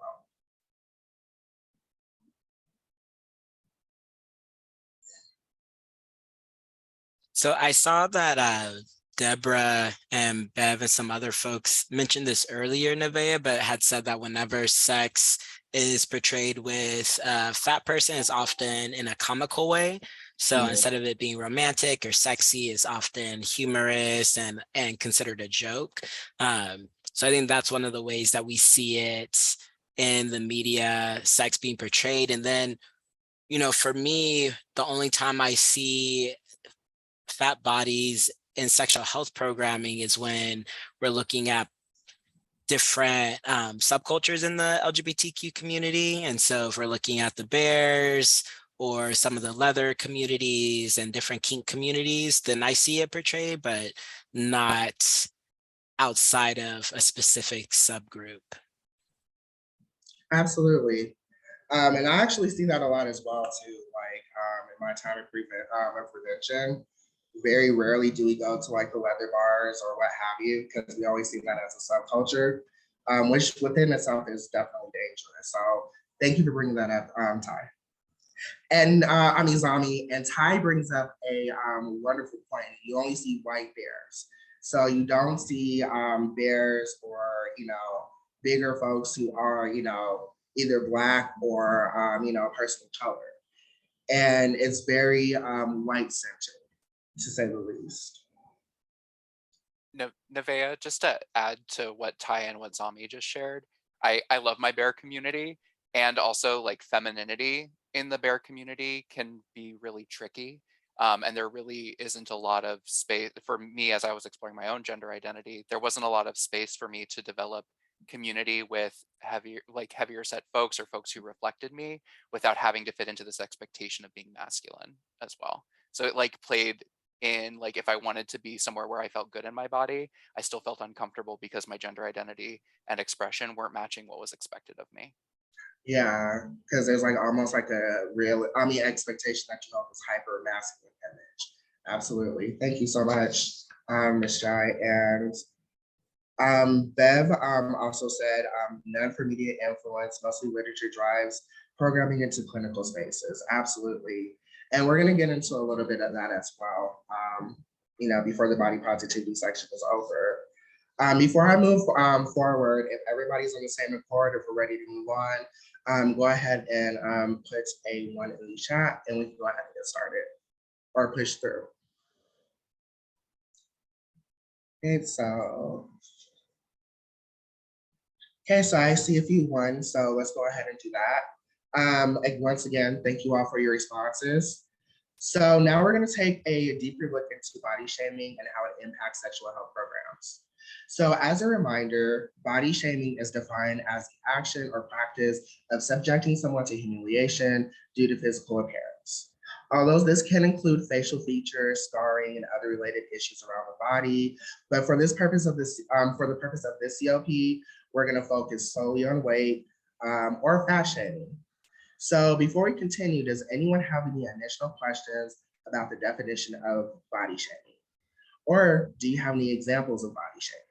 So I saw that Deborah and Bev and some other folks mentioned this earlier, Nevaeh, but had said that whenever sex is portrayed with a fat person, it's often in a comical way. So instead of it being romantic or sexy, it's often humorous and considered a joke. So I think that's one of the ways that we see it in the media, sex being portrayed. And then, you know, for me, the only time I see fat bodies in sexual health programming is when we're looking at different subcultures in the LGBTQ community. And so if we're looking at the bears or some of the leather communities and different kink communities, then I see it portrayed, but not outside of a specific subgroup. Absolutely. And I actually see that a lot as well too. Like in my time of prevention, very rarely do we go to like the leather bars or what have you, because we always see that as a subculture, which within itself is definitely dangerous. So thank you for bringing that up, Ty. And Zami, and Ty brings up a wonderful point. You only see white bears. So you don't see bears or, you know, bigger folks who are, you know, either Black or, you know, a person of color. And it's very white centered, to say the least. Nevaeh, just to add to what Ty and what Zami just shared, I love my bear community, and also like femininity in the bear community can be really tricky. And there really isn't a lot of space for me as I was exploring my own gender identity. There wasn't a lot of space for me to develop community with heavier set folks or folks who reflected me without having to fit into this expectation of being masculine as well. So it like played in, like, if I wanted to be somewhere where I felt good in my body, I still felt uncomfortable because my gender identity and expression weren't matching what was expected of me. Yeah, because there's like almost like a real, expectation that you have this hyper masculine image. Absolutely. Thank you so much, Ms. Jai. And Bev also said, none for media influence, mostly literature drives programming into clinical spaces. Absolutely. And we're going to get into a little bit of that as well, you know, before the body positivity section is over. Before I move forward, if everybody's on the same accord, if we're ready to move on, go ahead and put a 1 in the chat and we can go ahead and get started or push through. Okay, so I see a few ones, so let's go ahead and do that. Once again, thank you all for your responses. So now we're going to take a deeper look into body shaming and how it impacts sexual health programs. So as a reminder, body shaming is defined as the action or practice of subjecting someone to humiliation due to physical appearance. Although this can include facial features, scarring, and other related issues around the body, but for this purpose of this, for the purpose of this COP, we're going to focus solely on weight or fat shaming. So before we continue, does anyone have any initial questions about the definition of body shaming? Or do you have any examples of body shaming?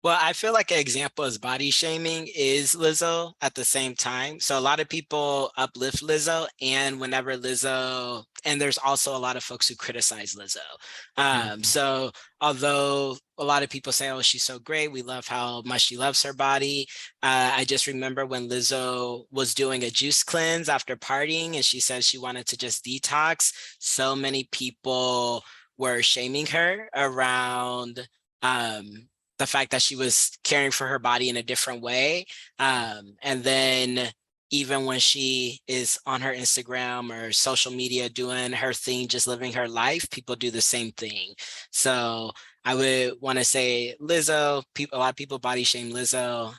Well, I feel like an example is body shaming is Lizzo at the same time. So a lot of people uplift Lizzo, and whenever Lizzo, and there's also a lot of folks who criticize Lizzo. So although a lot of people say, oh, she's so great, we love how much she loves her body. I just remember when Lizzo was doing a juice cleanse after partying and she said she wanted to just detox, so many people were shaming her around the fact that she was caring for her body in a different way. And then even when she is on her Instagram or social media doing her thing, just living her life, people do the same thing. So I would want to say Lizzo, a lot of people body shame Lizzo.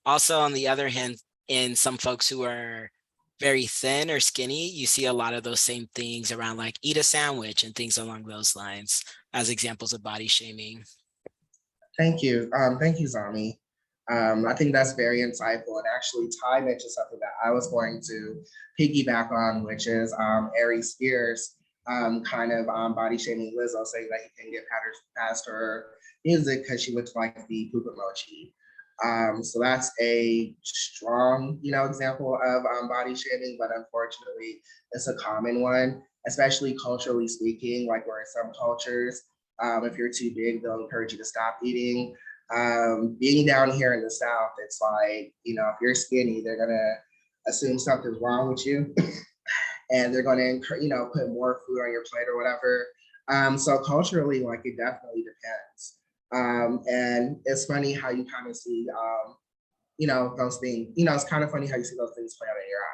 Also, on the other hand, in some folks who are very thin or skinny, you see a lot of those same things around like eat a sandwich and things along those lines as examples of body shaming. Thank you. Thank you, Zami. I think that's very insightful. And actually, Ty mentioned something that I was going to piggyback on, which is Ari Spears kind of body shaming Lizzo, saying that he can get past her music because she looks like the poop emoji. So that's a strong, example of body shaming, but unfortunately, it's a common one, especially culturally speaking. Like where in some cultures, if you're too big, they'll encourage you to stop eating. Being down here in the South, it's like, if you're skinny, they're gonna assume something's wrong with you, and they're gonna, put more food on your plate or whatever. So culturally, like it definitely depends. And it's funny how you kind of see, those things, it's kind of funny how you see those things play out in your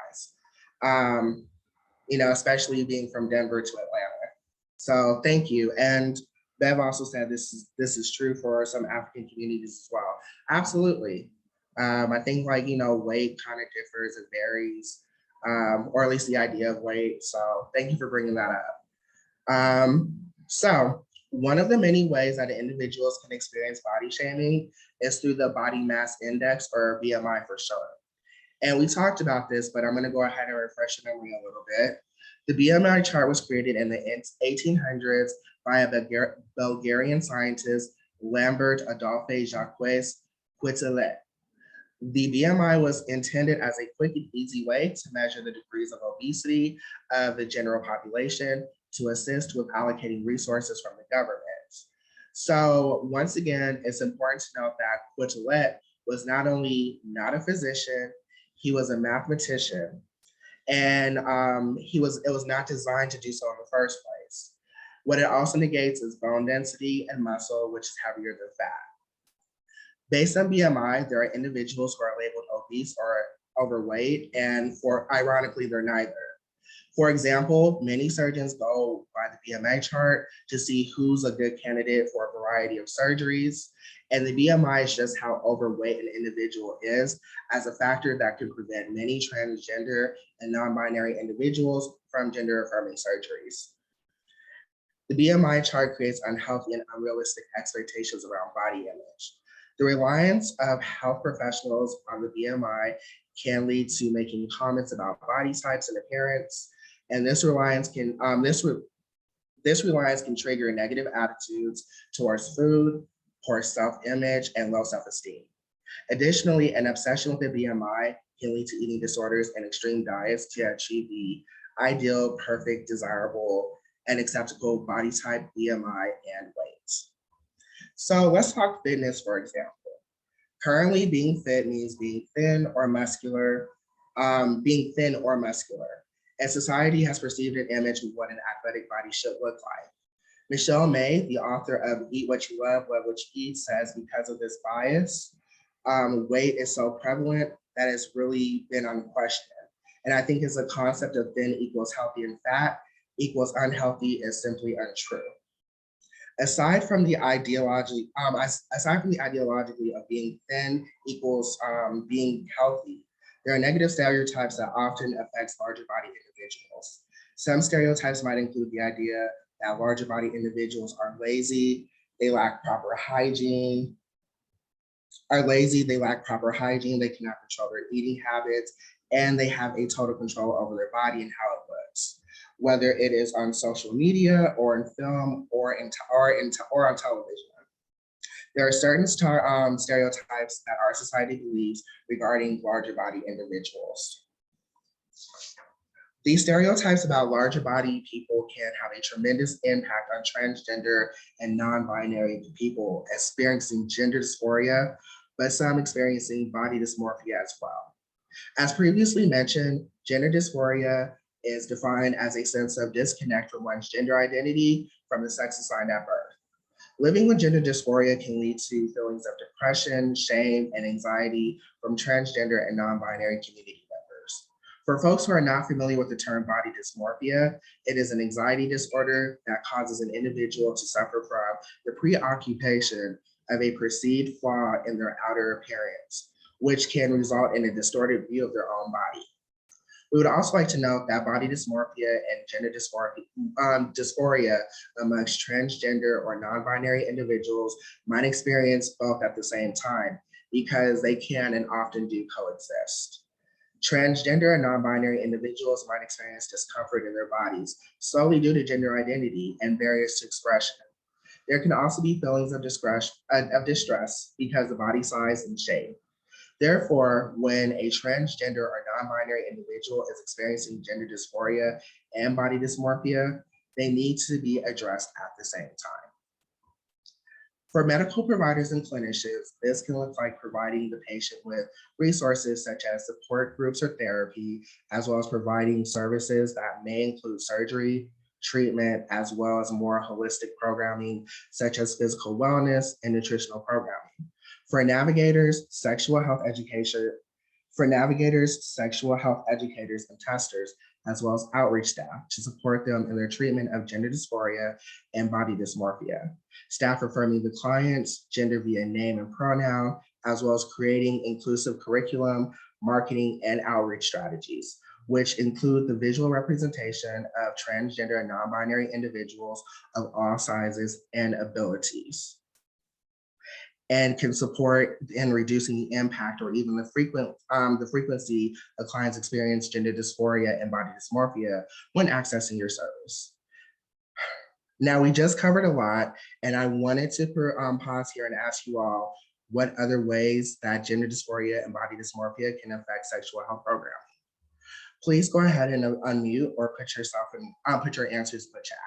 eyes, especially being from Denver to Atlanta. So thank you. And Bev also said this is true for some African communities as well. Absolutely. I think like, weight kind of differs, it varies, or at least the idea of weight. So thank you for bringing that up. So one of the many ways that individuals can experience body shaming is through the body mass index, or BMI for short. And we talked about this, but I'm going to go ahead and refresh your memory a little bit. The BMI chart was created in the 1800s by a Bulgarian scientist, Lambert Adolphe Jacques Quetelet. The BMI was intended as a quick and easy way to measure the degrees of obesity of the general population to assist with allocating resources from the government. So once again, it's important to note that Quetelet was not only not a physician, he was a mathematician, and it was not designed to do so in the first place. What it also negates is bone density and muscle, which is heavier than fat. Based on BMI, there are individuals who are labeled obese or overweight, and ironically, they're neither. For example, many surgeons go by the BMI chart to see who's a good candidate for a variety of surgeries. And the BMI is just how overweight an individual is, as a factor that could prevent many transgender and non-binary individuals from gender-affirming surgeries. The BMI chart creates unhealthy and unrealistic expectations around body image. The reliance of health professionals on the BMI can lead to making comments about body types and appearance, and this reliance can trigger negative attitudes towards food, poor self-image, and low self-esteem. Additionally, an obsession with the BMI can lead to eating disorders and extreme diets to achieve the ideal, perfect, desirable, and acceptable body type, BMI, and weight. So let's talk fitness, for example. Currently, being fit means being thin or muscular, and society has perceived an image of what an athletic body should look like. Michelle May, the author of Eat What You Love, Love What You Eat, says because of this bias, weight is so prevalent that it's really been unquestioned. And I think it's a concept of thin equals healthy and fat equals unhealthy is simply untrue. Aside from the ideologically of being thin equals being healthy, there are negative stereotypes that often affect larger body individuals. Some stereotypes might include the idea that larger body individuals are lazy, they lack proper hygiene, they cannot control their eating habits, and they have a total control over their body and how it looks, whether it is on social media or in film or on television. There are certain stereotypes that our society believes regarding larger body individuals. These stereotypes about larger body people can have a tremendous impact on transgender and non-binary people experiencing gender dysphoria, but some experiencing body dysmorphia as well. As previously mentioned, gender dysphoria is defined as a sense of disconnect from one's gender identity from the sex assigned at birth. Living with gender dysphoria can lead to feelings of depression, shame, and anxiety from transgender and non-binary community members. For folks who are not familiar with the term body dysmorphia, it is an anxiety disorder that causes an individual to suffer from the preoccupation of a perceived flaw in their outer appearance, which can result in a distorted view of their own body. We would also like to note that body dysmorphia and gender dysphoria amongst transgender or non-binary individuals might experience both at the same time because they can and often do coexist. Transgender and non-binary individuals might experience discomfort in their bodies solely due to gender identity and barriers to expression. There can also be feelings of distress because of body size and shape. Therefore, when a transgender or non-binary individual is experiencing gender dysphoria and body dysmorphia, they need to be addressed at the same time. For medical providers and clinicians, this can look like providing the patient with resources such as support groups or therapy, as well as providing services that may include surgery, treatment, as well as more holistic programming, such as physical wellness and nutritional programming. For navigators, sexual health educators, and testers, as well as outreach staff to support them in their treatment of gender dysphoria and body dysmorphia. Staff affirming the client's gender via name and pronoun, as well as creating inclusive curriculum, marketing, and outreach strategies, which include the visual representation of transgender and non-binary individuals of all sizes and abilities, and can support in reducing the impact or even the frequency of clients experience gender dysphoria and body dysmorphia when accessing your service. Now, we just covered a lot, and I wanted to pause here and ask you all what other ways that gender dysphoria and body dysmorphia can affect sexual health programming. Please go ahead and unmute or put your answers in the chat.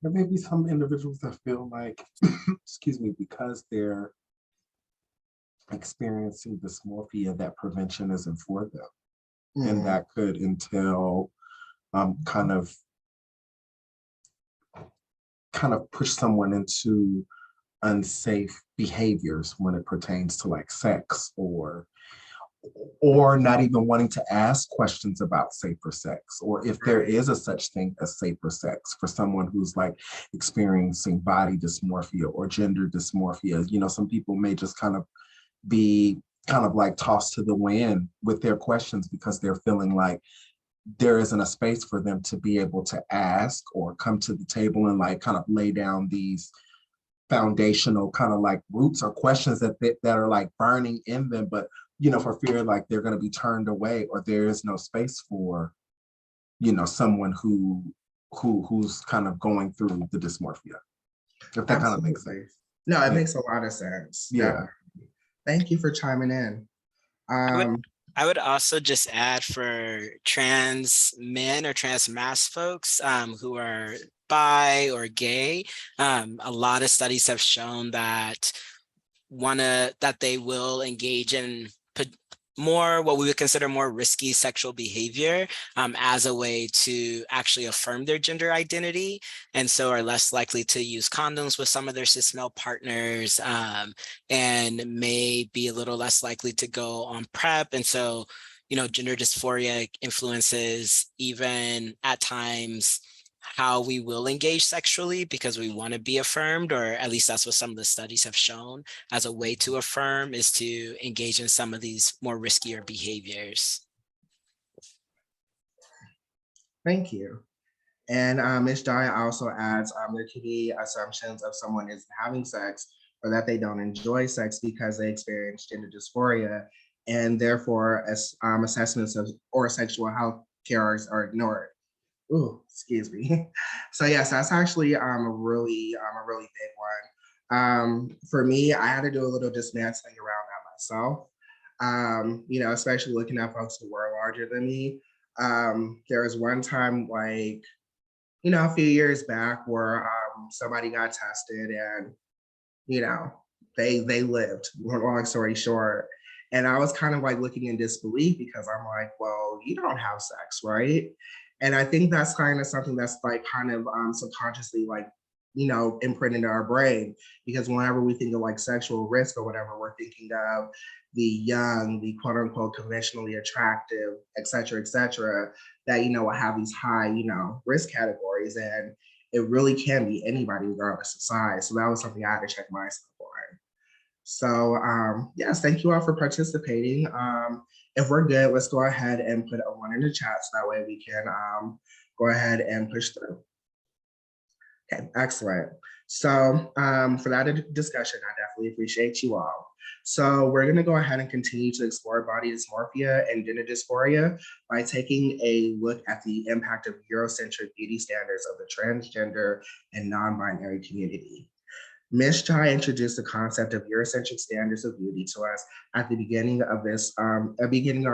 There may be some individuals that feel like, excuse me, because they're experiencing dysmorphia, that prevention isn't for them. And that could entail kind of push someone into unsafe behaviors when it pertains to like sex, or not even wanting to ask questions about safer sex, or if there is a such thing as safer sex for someone who's like experiencing body dysmorphia or gender dysmorphia. You know, some people may just kind of be like tossed to the wind with their questions because they're feeling like there isn't a space for them to be able to ask or come to the table and like kind of lay down these foundational kind of like roots or questions that are like burning in them, but you know, for fear like they're going to be turned away, or there is no space for, you know, someone who's kind of going through the dysmorphia. If that kind of makes sense. No, it makes a lot of sense. Yeah. Definitely. Thank you for chiming in. I would also just add for trans men or trans mass folks who are bi or gay, a lot of studies have shown that they will engage in more what we would consider more risky sexual behavior as a way to actually affirm their gender identity, and so are less likely to use condoms with some of their cis male partners, and may be a little less likely to go on PrEP. And so, you know, gender dysphoria influences even at times how we will engage sexually because we want to be affirmed, or at least that's what some of the studies have shown as a way to affirm, is to engage in some of these more riskier behaviors. Thank you. And Ms. Jai also adds, there could be assumptions of someone is having sex or that they don't enjoy sex because they experience gender dysphoria, and therefore assessments of or sexual health care are ignored. Ooh, excuse me. So yes, that's actually a really big one. For me, I had to do a little dismantling around that myself. You know, especially looking at folks who were larger than me. There was one time, like, you know, a few years back where somebody got tested and, you know, they lived, long story short. And I was kind of like looking in disbelief because I'm like, well, you don't have sex, right? And I think that's kind of something that's like kind of subconsciously like, you know, imprinted in our brain, because whenever we think of like sexual risk or whatever, we're thinking of the young, the quote unquote conventionally attractive, et cetera, that, you know, will have these high, you know, risk categories. And it really can be anybody regardless of size. So that was something I had to check myself on. So yes, thank you all for participating. If we're good, let's go ahead and put a 1 in the chat so that way we can go ahead and push through. Okay, excellent. So for that discussion, I definitely appreciate you all. So we're gonna go ahead and continue to explore body dysmorphia and gender dysphoria by taking a look at the impact of Eurocentric beauty standards of the transgender and non-binary community. Ms. Chai introduced the concept of Eurocentric standards of beauty to us at the beginning of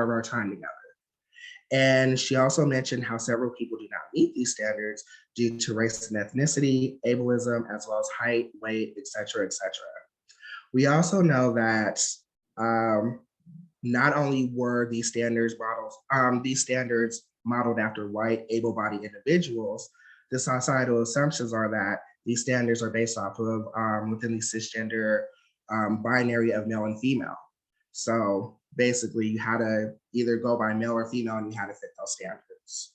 our time together. And she also mentioned how several people do not meet these standards due to race and ethnicity, ableism, as well as height, weight, et cetera, et cetera. We also know that not only were these standards modeled after white, able-bodied individuals, the societal assumptions are that these standards are based off of within the cisgender binary of male and female. So basically you had to either go by male or female and you had to fit those standards.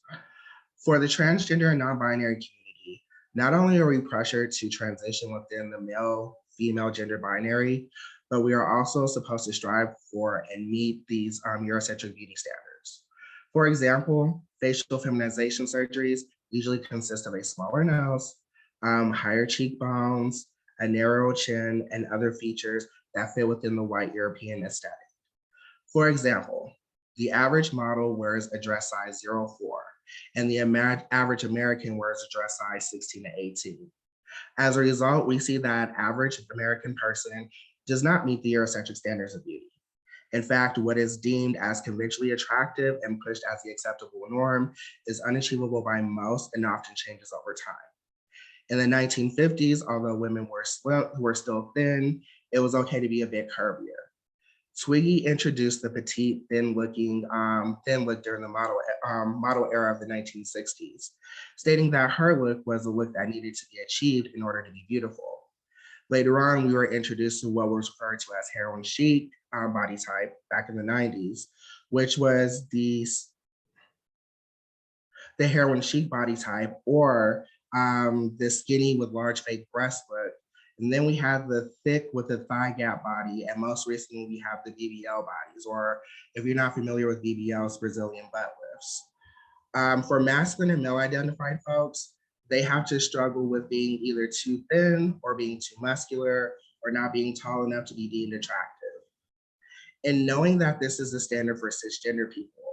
For the transgender and non-binary community, not only are we pressured to transition within the male-female gender binary, but we are also supposed to strive for and meet these Eurocentric beauty standards. For example, facial feminization surgeries usually consist of a smaller nose, higher cheekbones, a narrow chin, and other features that fit within the white European aesthetic. For example, the average model wears a dress size 04, and the average American wears a dress size 16 to 18. As a result, we see that average American person does not meet the Eurocentric standards of beauty. In fact, what is deemed as conventionally attractive and pushed as the acceptable norm is unachievable by most and often changes over time. In the 1950s, although women were still thin, it was okay to be a bit curvier. Twiggy introduced the petite, thin look during the model era of the 1960s, stating that her look was a look that needed to be achieved in order to be beautiful. Later on, we were introduced to what was referred to as heroin chic body type back in the 90s, which was the heroin chic body type, or the skinny with large fake breast look. And then we have the thick with the thigh gap body. And most recently, we have the BBL bodies, or if you're not familiar with BBLs, Brazilian butt lifts. For masculine and male identified folks, they have to struggle with being either too thin or being too muscular or not being tall enough to be deemed attractive. And knowing that this is the standard for cisgender people,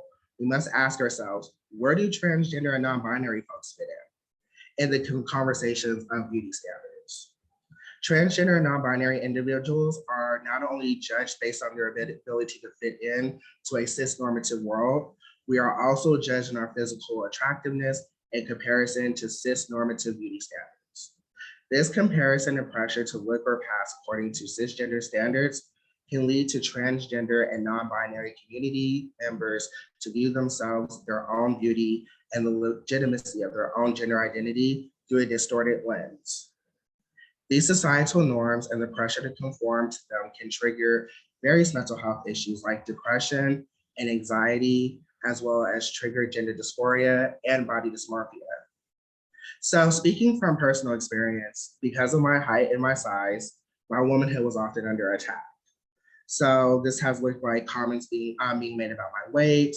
we must ask ourselves, where do transgender and non-binary folks fit in the conversations of beauty standards? Transgender and non-binary individuals are not only judged based on their ability to fit in to a cis-normative world, we are also judged in our physical attractiveness in comparison to cis-normative beauty standards. This comparison and pressure to look or pass according to cisgender standards can lead to transgender and non-binary community members to view themselves, their own beauty, and the legitimacy of their own gender identity through a distorted lens. These societal norms and the pressure to conform to them can trigger various mental health issues like depression and anxiety, as well as trigger gender dysphoria and body dysmorphia. So speaking from personal experience, because of my height and my size, my womanhood was often under attack. So this has looked like comments being made about my weight,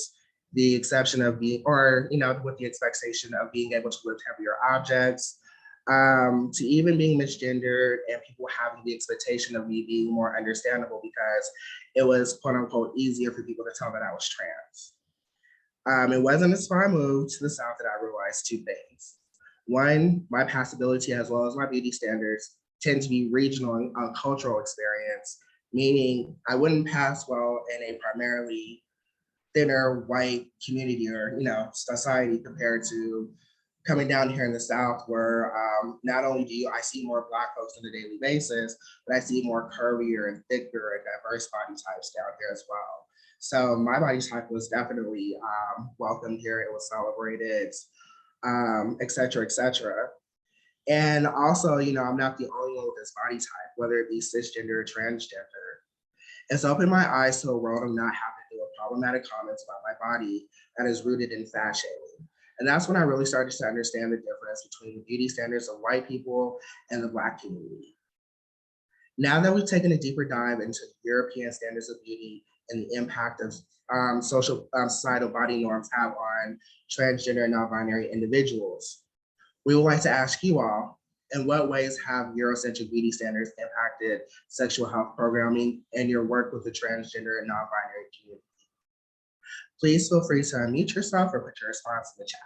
the exception of being, or with the expectation of being able to lift heavier objects, to even being misgendered and people having the expectation of me being more understandable because it was quote unquote easier for people to tell that I was trans. It wasn't until I moved to the South that I realized two things. One, my passability as well as my beauty standards tend to be regional and cultural experience, meaning I wouldn't pass well in a primarily thinner white community or society compared to coming down here in the South, where not only do I see more Black folks on a daily basis, but I see more curvier and thicker and diverse body types down here as well. So my body type was definitely welcomed here. It was celebrated, et cetera, et cetera. And also, I'm not the only one with this body type, whether it be cisgender or transgender. It's opened my eyes to a world of not having to deal with problematic comments about my body that is rooted in fat shaming. And that's when I really started to understand the difference between the beauty standards of white people and the Black community. Now that we've taken a deeper dive into European standards of beauty and the impact of social societal body norms have on transgender and non-binary individuals. We would like to ask you all, in what ways have Eurocentric beauty standards impacted sexual health programming and your work with the transgender and non-binary community? Please feel free to unmute yourself or put your response in the chat.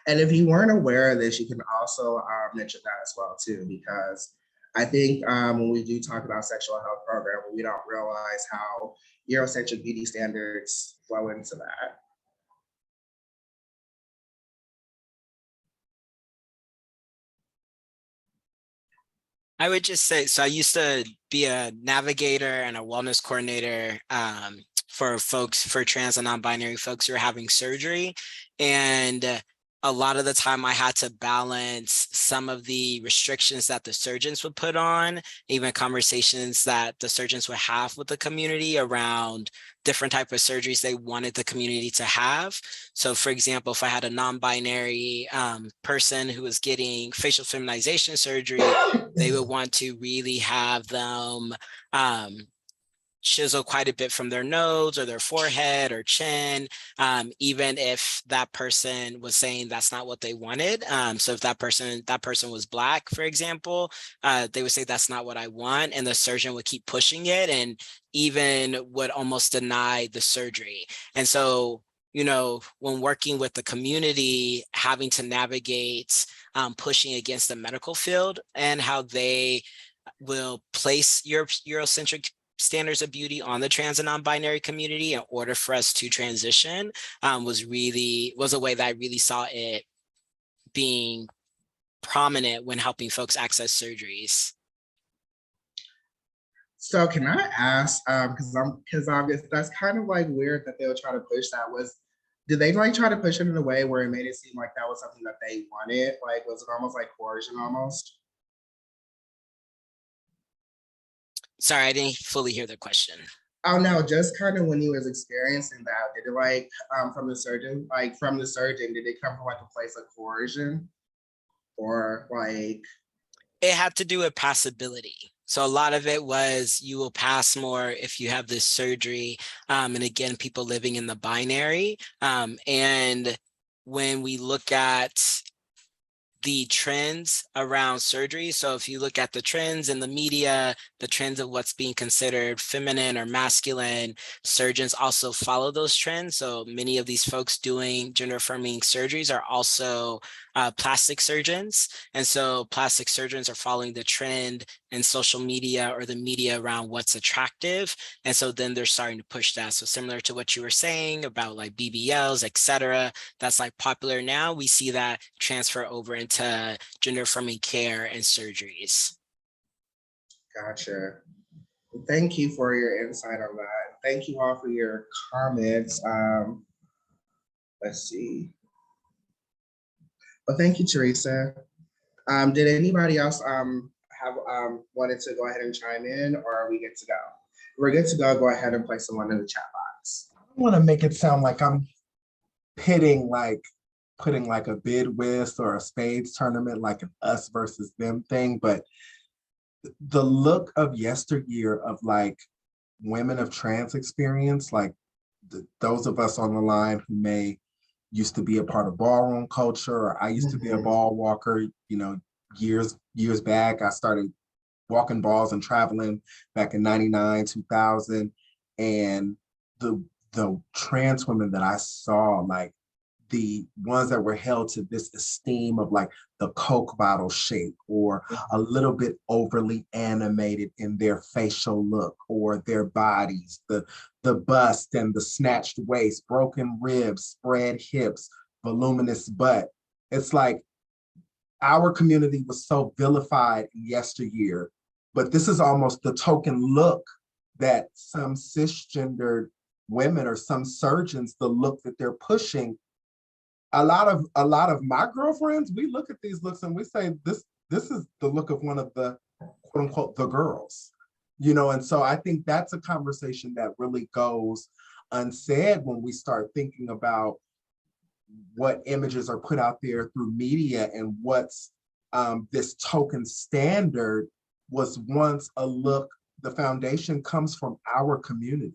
And if you weren't aware of this, you can also mention that as well too, because I think when we do talk about sexual health program, we don't realize how Eurocentric beauty standards flow into that. I would just say, so I used to be a navigator and a wellness coordinator for folks, for trans and non-binary folks who are having surgery. And a lot of the time I had to balance some of the restrictions that the surgeons would put on, even conversations that the surgeons would have with the community around different type of surgeries they wanted the community to have. So for example, if I had a non-binary person who was getting facial feminization surgery, they would want to really have them chisel quite a bit from their nose or their forehead or chin, even if that person was saying that's not what they wanted. So if that person was Black, for example, they would say that's not what I want, and the surgeon would keep pushing it and even would almost deny the surgery. And so, you know, when working with the community, having to navigate pushing against the medical field and how they will place Eurocentric standards of beauty on the trans and non-binary community in order for us to transition was a way that I really saw it being prominent when helping folks access surgeries. So can I ask, because that's kind of like weird that they'll try to push that. Did they like try to push it in a way where it made it seem like that was something that they wanted? Like, was it almost like coercion almost? Sorry, I didn't fully hear the question. Oh no, just kind of when you was experiencing that, did it like from the surgeon, did it come from like a place of coercion? Or like it had to do with passability. So a lot of it was you will pass more if you have this surgery. And again, people living in the binary. And when we look at the trends around surgery. So if you look at the trends in the media, the trends of what's being considered feminine or masculine, surgeons also follow those trends. So many of these folks doing gender affirming surgeries are also plastic surgeons. And so plastic surgeons are following the trend in social media or the media around what's attractive. And so then they're starting to push that. So similar to what you were saying about like BBLs, et cetera, that's like popular now. We see that transfer over into gender affirming care and surgeries. Gotcha. Thank you for your insight on that. Thank you all for your comments. Let's see. Well, thank you, Teresa. Did anybody else have wanted to go ahead and chime in, or are we good to go? We're good to go. Go ahead and place someone in the chat box. I don't want to make it sound like I'm putting like a bid whist or a spades tournament, like an us versus them thing, but the look of yesteryear of like women of trans experience, like those of us on the line who may used to be a part of ballroom culture, or I used to be a ball walker, you know, years back. I started walking balls and traveling back in 99, 2000. And the trans women that I saw, like the ones that were held to this esteem of like the Coke bottle shape, or a little bit overly animated in their facial look or their bodies, the bust and the snatched waist, broken ribs, spread hips, voluminous butt. It's like our community was so vilified in yesteryear, but this is almost the token look that some cisgendered women or some surgeons, the look that they're pushing. A lot of my girlfriends, we look at these looks and we say, this is the look of one of the quote unquote the girls. And so I think that's a conversation that really goes unsaid when we start thinking about what images are put out there through media and what's this token standard was once a look. The foundation comes from our community.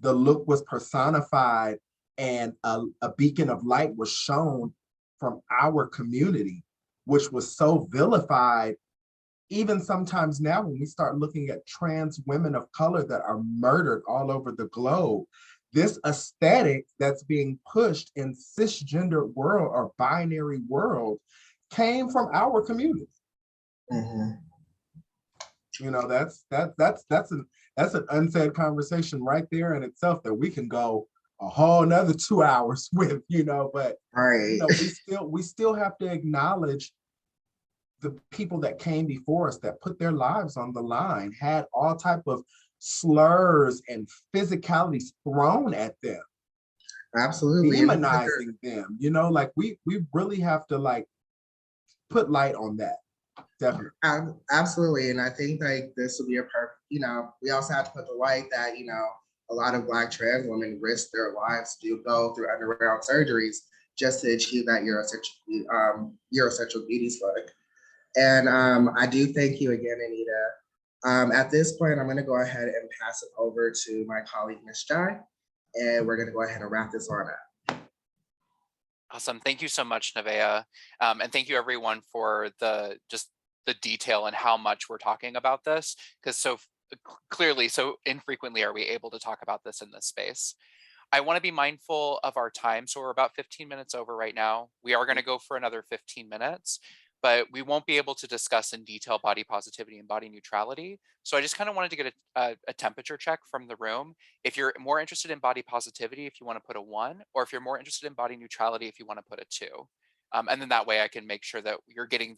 The look was personified and a beacon of light was shown from our community, which was so vilified. Even sometimes now when we start looking at trans women of color that are murdered all over the globe, this aesthetic that's being pushed in cisgender world or binary world came from our community. Mhm. That's an unsaid conversation right there in itself that we can go a whole nother 2 hours with, but Right. we still have to acknowledge the people that came before us that put their lives on the line, had all type of slurs and physicalities thrown at them, Absolutely. demonizing them. Like we really have to like put light on that. Definitely. Absolutely. And I think like this would be a perfect, we also have to put the light that, a lot of Black trans women risk their lives to go through underground surgeries just to achieve that Eurosexual beauty look. And I do thank you again, Anita. At this point, I'm going to go ahead and pass it over to my colleague, Ms. Jai, and we're going to go ahead and wrap this on up. Awesome. Thank you so much, Nevaeh. And thank you everyone for the detail and how much we're talking about this, because so clearly, so infrequently are we able to talk about this in this space. I want to be mindful of our time. So we're about 15 minutes over right now. We are going to go for another 15 minutes, but we won't be able to discuss in detail body positivity and body neutrality. So I just kind of wanted to get a temperature check from the room. If you're more interested in body positivity, if you want to put a 1, or if you're more interested in body neutrality, if you want to put a 2. And then that way I can make sure that you're getting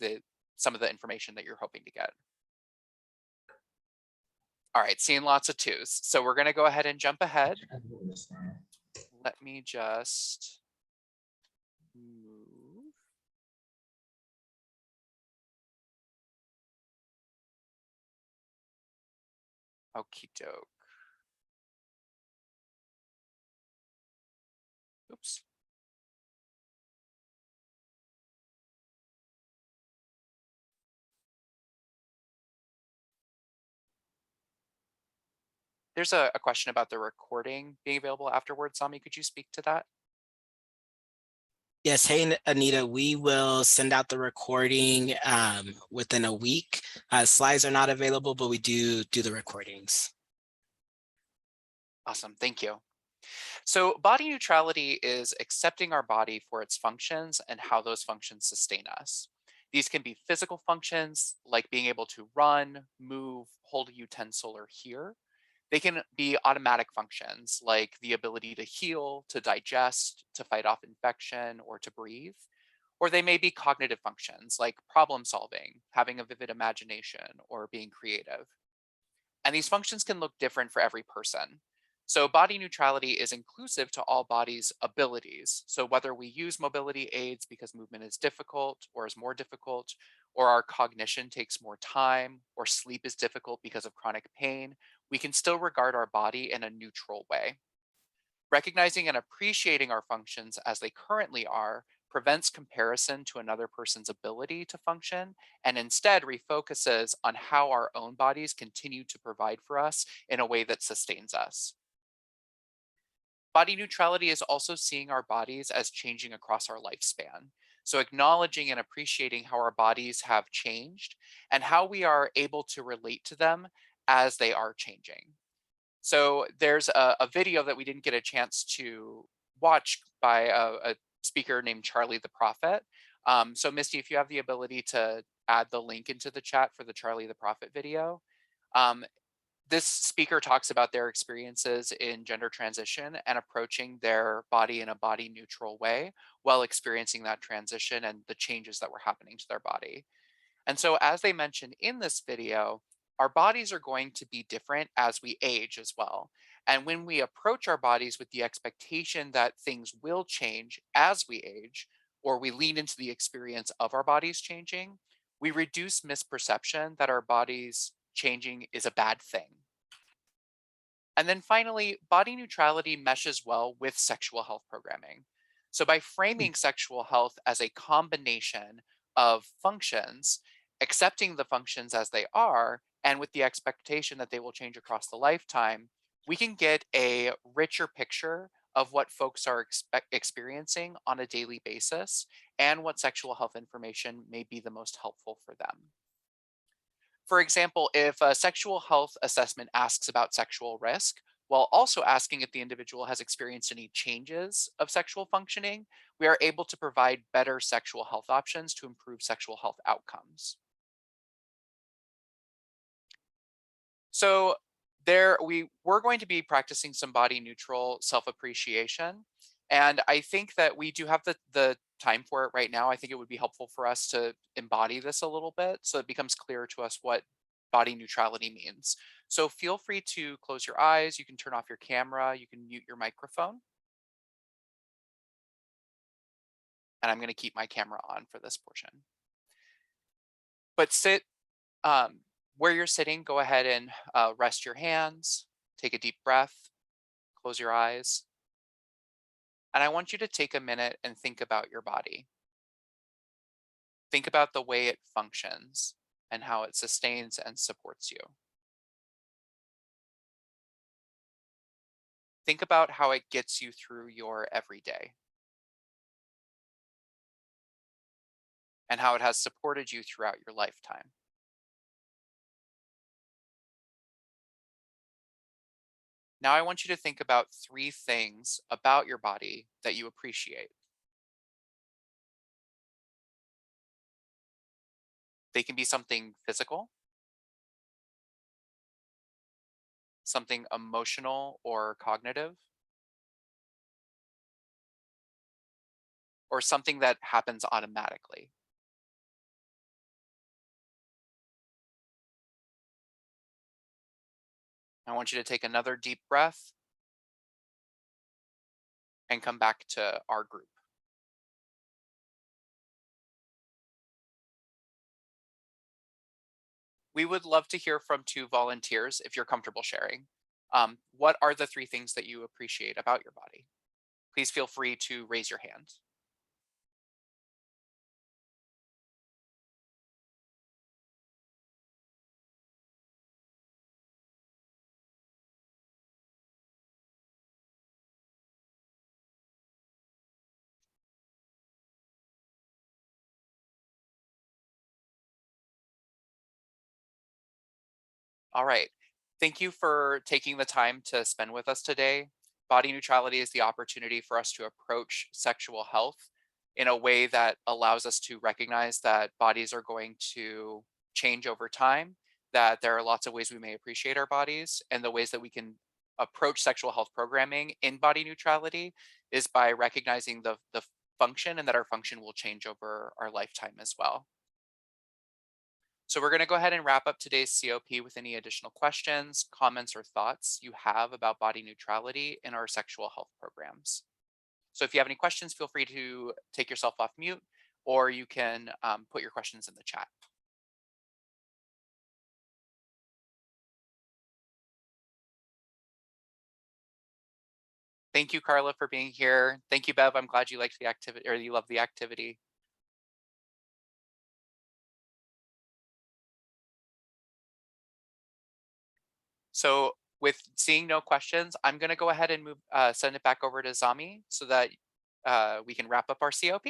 some of the information that you're hoping to get. All right, seeing lots of 2s. So we're going to go ahead and jump ahead. Let me just move. Okie doke. Oops. There's a question about the recording being available afterwards. Sami, could you speak to that? Yes, hey, Anita, we will send out the recording within a week. Slides are not available, but we do the recordings. Awesome, thank you. So body neutrality is accepting our body for its functions and how those functions sustain us. These can be physical functions like being able to run, move, hold a utensil, or hear. They can be automatic functions like the ability to heal, to digest, to fight off infection, or to breathe. Or they may be cognitive functions like problem solving, having a vivid imagination, or being creative. And these functions can look different for every person. So body neutrality is inclusive to all bodies' abilities. So whether we use mobility aids because movement is difficult or is more difficult, or our cognition takes more time, or sleep is difficult because of chronic pain, we can still regard our body in a neutral way. Recognizing and appreciating our functions as they currently are prevents comparison to another person's ability to function and instead refocuses on how our own bodies continue to provide for us in a way that sustains us. Body neutrality is also seeing our bodies as changing across our lifespan. So acknowledging and appreciating how our bodies have changed and how we are able to relate to them as they are changing. So there's a video that we didn't get a chance to watch by a speaker named Charlie the Prophet. So Misty, if you have the ability to add the link into the chat for the Charlie the Prophet video. This speaker talks about their experiences in gender transition and approaching their body in a body neutral way while experiencing that transition and the changes that were happening to their body. And so as they mentioned in this video, our bodies are going to be different as we age as well. And when we approach our bodies with the expectation that things will change as we age, or we lean into the experience of our bodies changing, we reduce misperception that our bodies changing is a bad thing. And then finally, body neutrality meshes well with sexual health programming. So by framing sexual health as a combination of functions, accepting the functions as they are, and with the expectation that they will change across the lifetime, we can get a richer picture of what folks are experiencing on a daily basis and what sexual health information may be the most helpful for them. For example, if a sexual health assessment asks about sexual risk, while also asking if the individual has experienced any changes of sexual functioning, we are able to provide better sexual health options to improve sexual health outcomes. So we're going to be practicing some body neutral self-appreciation. And I think that we do have the time for it right now. I think it would be helpful for us to embody this a little bit so it becomes clear to us what body neutrality means. So feel free to close your eyes. You can turn off your camera. You can mute your microphone. And I'm going to keep my camera on for this portion. But sit where you're sitting, go ahead and rest your hands, take a deep breath, close your eyes. And I want you to take a minute and think about your body. Think about the way it functions and how it sustains and supports you. Think about how it gets you through your everyday and how it has supported you throughout your lifetime. Now I want you to think about 3 things about your body that you appreciate. They can be something physical, something emotional or cognitive, or something that happens automatically. I want you to take another deep breath and come back to our group. We would love to hear from 2 volunteers if you're comfortable sharing. What are the 3 things that you appreciate about your body? Please feel free to raise your hand. All right. Thank you for taking the time to spend with us today. Body neutrality is the opportunity for us to approach sexual health in a way that allows us to recognize that bodies are going to change over time, that there are lots of ways we may appreciate our bodies, and the ways that we can approach sexual health programming in body neutrality is by recognizing the function and that our function will change over our lifetime as well. So we're going to go ahead and wrap up today's COP with any additional questions, comments, or thoughts you have about body neutrality in our sexual health programs. So if you have any questions, feel free to take yourself off mute, or you can put your questions in the chat. Thank you, Carla, for being here. Thank you, Bev. I'm glad you liked the activity, or you love the activity. So with seeing no questions, I'm going to go ahead and send it back over to Zami so that we can wrap up our COP.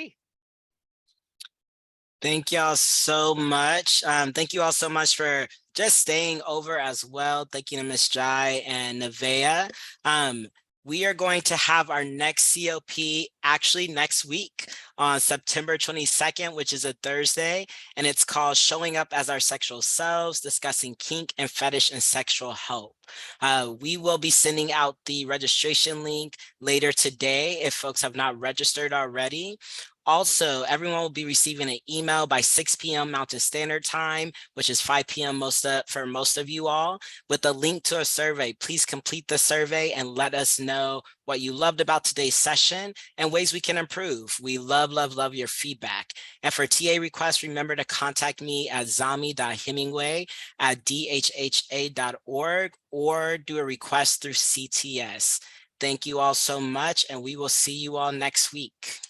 Thank y'all so much. Thank you all so much for just staying over as well. Thank you to Ms. Jai and Nevaeh. We are going to have our next COP actually next week on September 22nd, which is a Thursday, and it's called Showing Up as Our Sexual Selves, Discussing Kink and Fetish and Sexual Health. We will be sending out the registration link later today if folks have not registered already. Also, everyone will be receiving an email by 6 p.m. Mountain Standard Time, which is 5 p.m. for most of you all, with a link to a survey. Please complete the survey and let us know what you loved about today's session and ways we can improve. We love, love, love your feedback. And for TA requests, remember to contact me at zami.hemingway@dhha.org or do a request through CTS. Thank you all so much, and we will see you all next week.